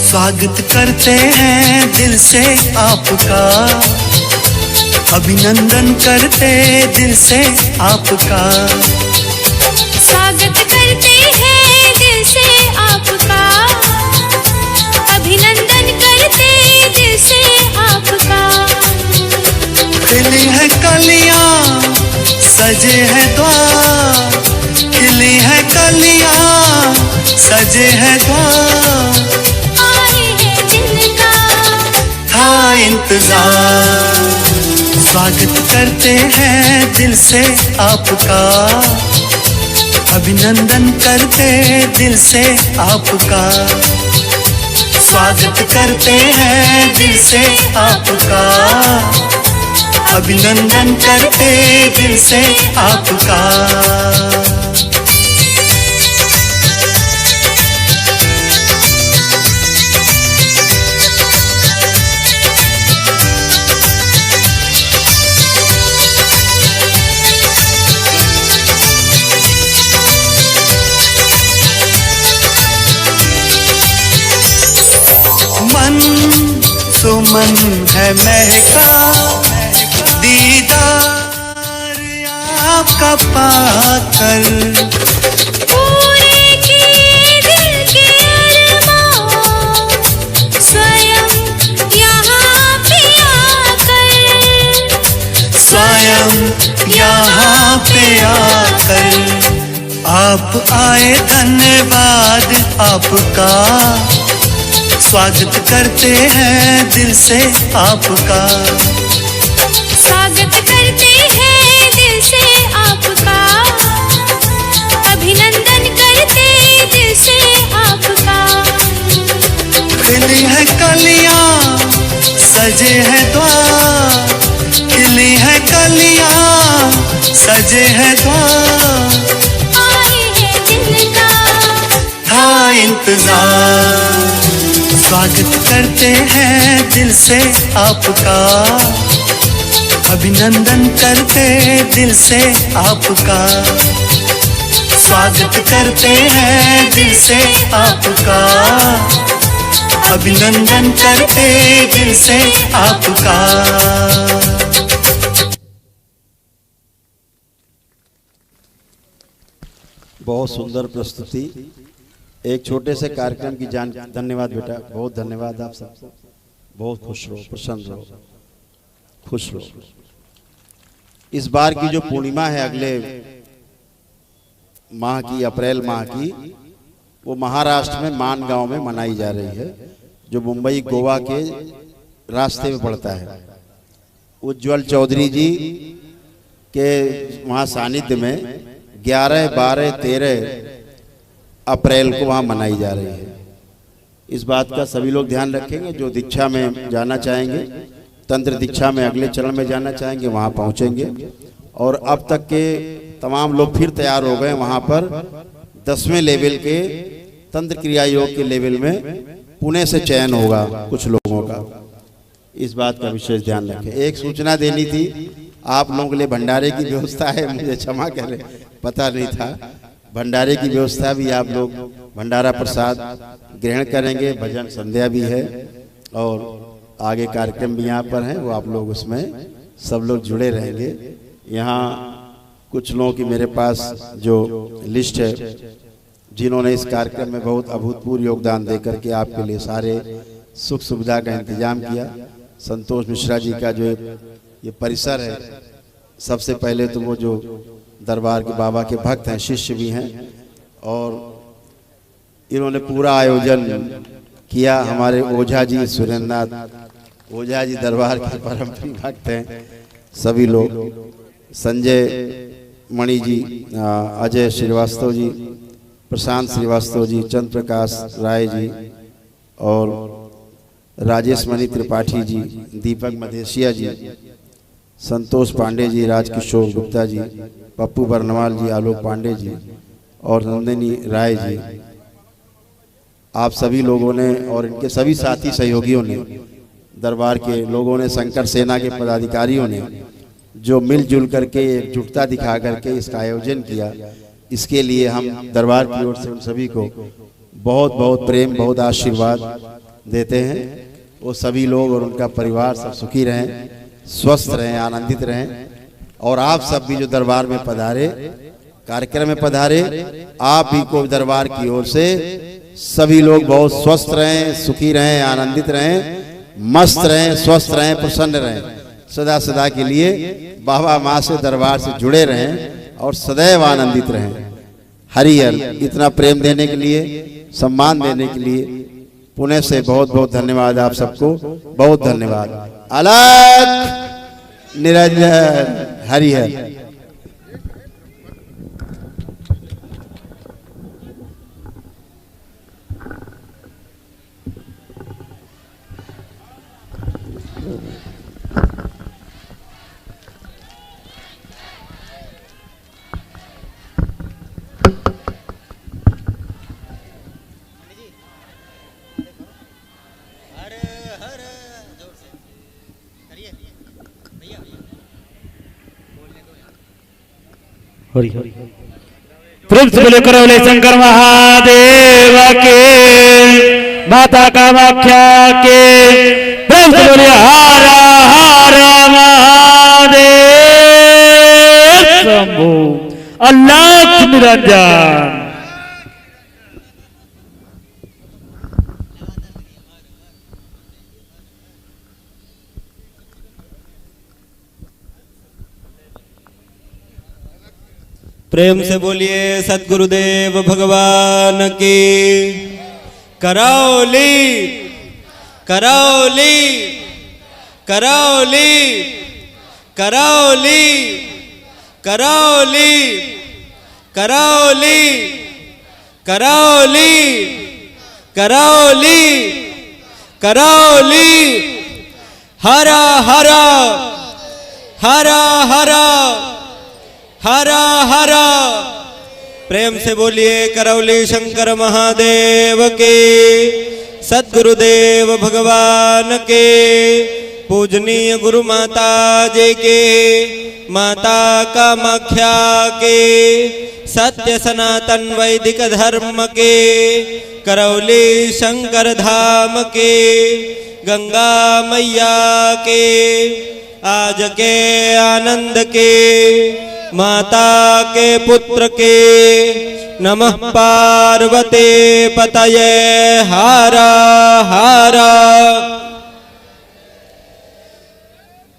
स्वागत करते हैं दिल से आपका, अभिनंदन करते दिल से आपका। स्वागत करते हैं दिल से आपका, अभिनंदन करते दिल से आपका। खिली है कलियां सजे हैं द्वार, खिली है कलियां सजे हैं द्वार। था इंतजार, स्वागत करते हैं दिल से आपका, अभिनंदन करते दिल से आपका। स्वागत करते हैं दिल से आपका, अभिनंदन करते दिल से आपका। सुमन है महका, दीदार आपका पाकर पूरे आकर। आप आए धन्यवाद आपका, स्वागत करते हैं दिल से आपका। स्वागत करते हैं दिल से आपका, अभिनंदन करते दिल से आपका। खिली है कलियां सजे हैं द्वार, खिली है कलियां सजे हैं द्वार। आए हैं दिल का था इंतजार, स्वागत करते हैं दिल से आपका, अभिनंदन करते दिल से आपका। स्वागत करते हैं दिल से आपका, अभिनंदन करते दिल से आपका। बहुत सुंदर प्रस्तुति, एक छोटे से कार्यक्रम की जान। धन्यवाद बेटा, बहुत धन्यवाद आप सबको। बहुत खुश रहो, प्रसन्न रहो, खुश रहो। इस बार की जो पूर्णिमा है अगले माह की, अप्रैल माह की, वो महाराष्ट्र में मान गांव में मनाई जा रही है, जो मुंबई गोवा के रास्ते में पड़ता है। उज्जवल चौधरी जी के वहाँ सानिध्य में 11, 12, 13 अप्रैल को वहाँ मनाई जा रही है। इस बात का सभी लोग ध्यान रखेंगे। जो दीक्षा में जाना चाहेंगे, तंत्र दीक्षा में अगले चरण में जाना चाहेंगे, वहाँ पहुँचेंगे। और अब तक के तमाम लोग फिर तैयार हो गए। वहाँ पर 10वें लेवल के तंत्र क्रिया योग के लेवल में पुणे से चयन होगा कुछ लोगों का। इस बात का विशेष ध्यान रखें। एक सूचना देनी थी, आप लोगों के लिए भंडारे की व्यवस्था है, मुझे क्षमा करें, पता नहीं था। भंडारे की व्यवस्था भी, आप लोग भंडारा प्रसाद ग्रहण करेंगे, भजन संध्या भी है और आगे कार्यक्रम भी यहाँ पर हैं, वो आप लोग उसमें सब लोग जुड़े रहेंगे। यहाँ कुछ लोगों की मेरे पास जो लिस्ट है, जिन्होंने इस कार्यक्रम में बहुत अभूतपूर्व योगदान देकर के आपके लिए सारे सुख सुविधा का इंतजाम किया। संतोष मिश्रा जी का जो ये परिसर है, सबसे पहले तो वो जो दरबार के बाबा के भक्त हैं, शिष्य भी हैं, और इन्होंने पूरा आयोजन किया। हमारे ओझा जी, सुरेंद्रनाथ ओझा जी दरबार के परम प्रिय भक्त हैं सभी लोग। संजय मणि जी, अजय श्रीवास्तव जी, प्रशांत श्रीवास्तव जी, चंद्र प्रकाश राय जी, और राजेश मणि त्रिपाठी जी, दीपक मधेशिया जी, संतोष पांडे जी, राजकिशोर गुप्ता जी, पप्पू बर्नवाल जी, आलोक पांडे जी और नंदिनी राय जी, आप सभी लोगों ने और इनके सभी साथी सहयोगियों ने, दरबार के लोगों ने, शंकर सेना के पदाधिकारियों ने जो मिलजुल करके एकजुटता दिखा करके इसका आयोजन किया, इसके लिए हम दरबार की ओर से उन सभी को बहुत बहुत प्रेम, बहुत आशीर्वाद देते हैं। वो सभी लोग और उनका परिवार सब सुखी रहें, स्वस्थ रहें, आनंदित रहें। और आप सब भी जो दरबार में पधारे, कार्यक्रम में पधारे, आप भी को दरबार की ओर से सभी लोग बहुत स्वस्थ रहें, सुखी रहें, आनंदित रहें, मस्त रहें, स्वस्थ रहें, प्रसन्न रहें, सदा सदा के लिए बाबा माँ से, दरबार से जुड़े रहें और सदैव आनंदित रहें। हरिहर। इतना प्रेम देने के लिए, सम्मान देने के लिए पुणे से बहुत बहुत धन्यवाद आप सबको, बहुत धन्यवाद। अलख निरंजन। हरिहर। प्रेम से बोले करौले शंकर महादेव के, माता कामाख्या के। प्रेम से बोले हर हर महादेव शंभो। अल्लाह निरंजन। प्रेम से बोलिए सतगुरुदेव भगवान की। करौली करौली करौली करौली करौली करौली करौली करौली करौली हरा हरा हरा हरा हरा हरा। प्रेम से बोलिए करौली शंकर महादेव के, सद्गुरुदेव भगवान के, पूजनीय गुरु माता जी के, माता कामाख्या के, सत्य सनातन वैदिक धर्म के, करौली शंकर धाम के, गंगा मैया के, आज के आनंद के, माता के पुत्र के, नमः पार्वती पतये हारा हारा।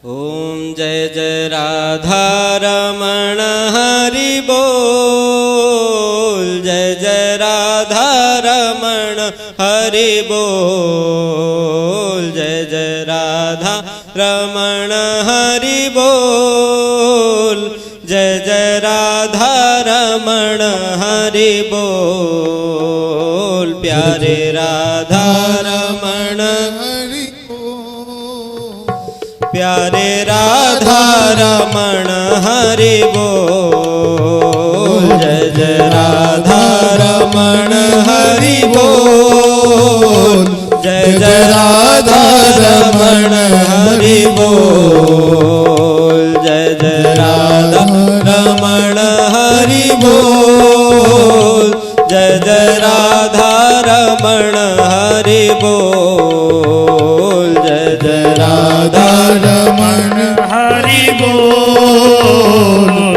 ओम जय जय राधा रमण हरि बोल, जय जय राधा रमण हरि बोल, जय जय राधा रमण हरि बोल, जय जय राधा रमण हरि बोल। प्यारे राधा रमण हरि बोल, प्यारे राधा रमण हरि बोल, जय जय राधा रमण हरि बोल, जय जय राधा रमण हरि बोल, जय जय राधा रमण हरि बोल, जय जय राधा रमण हरि बोल, जय जय राधा रमण हरि बोल,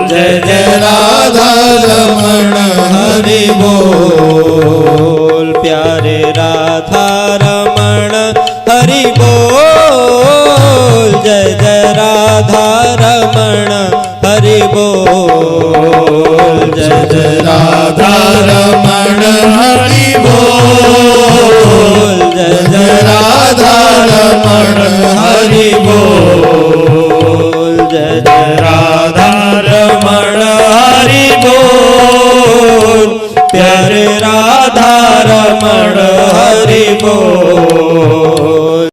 जय जय राधा रमण हरि बोल। प्यारे राधा रमण हरि बोल, जय जय राधा रमण हरि बोल, जय जय राधा रमण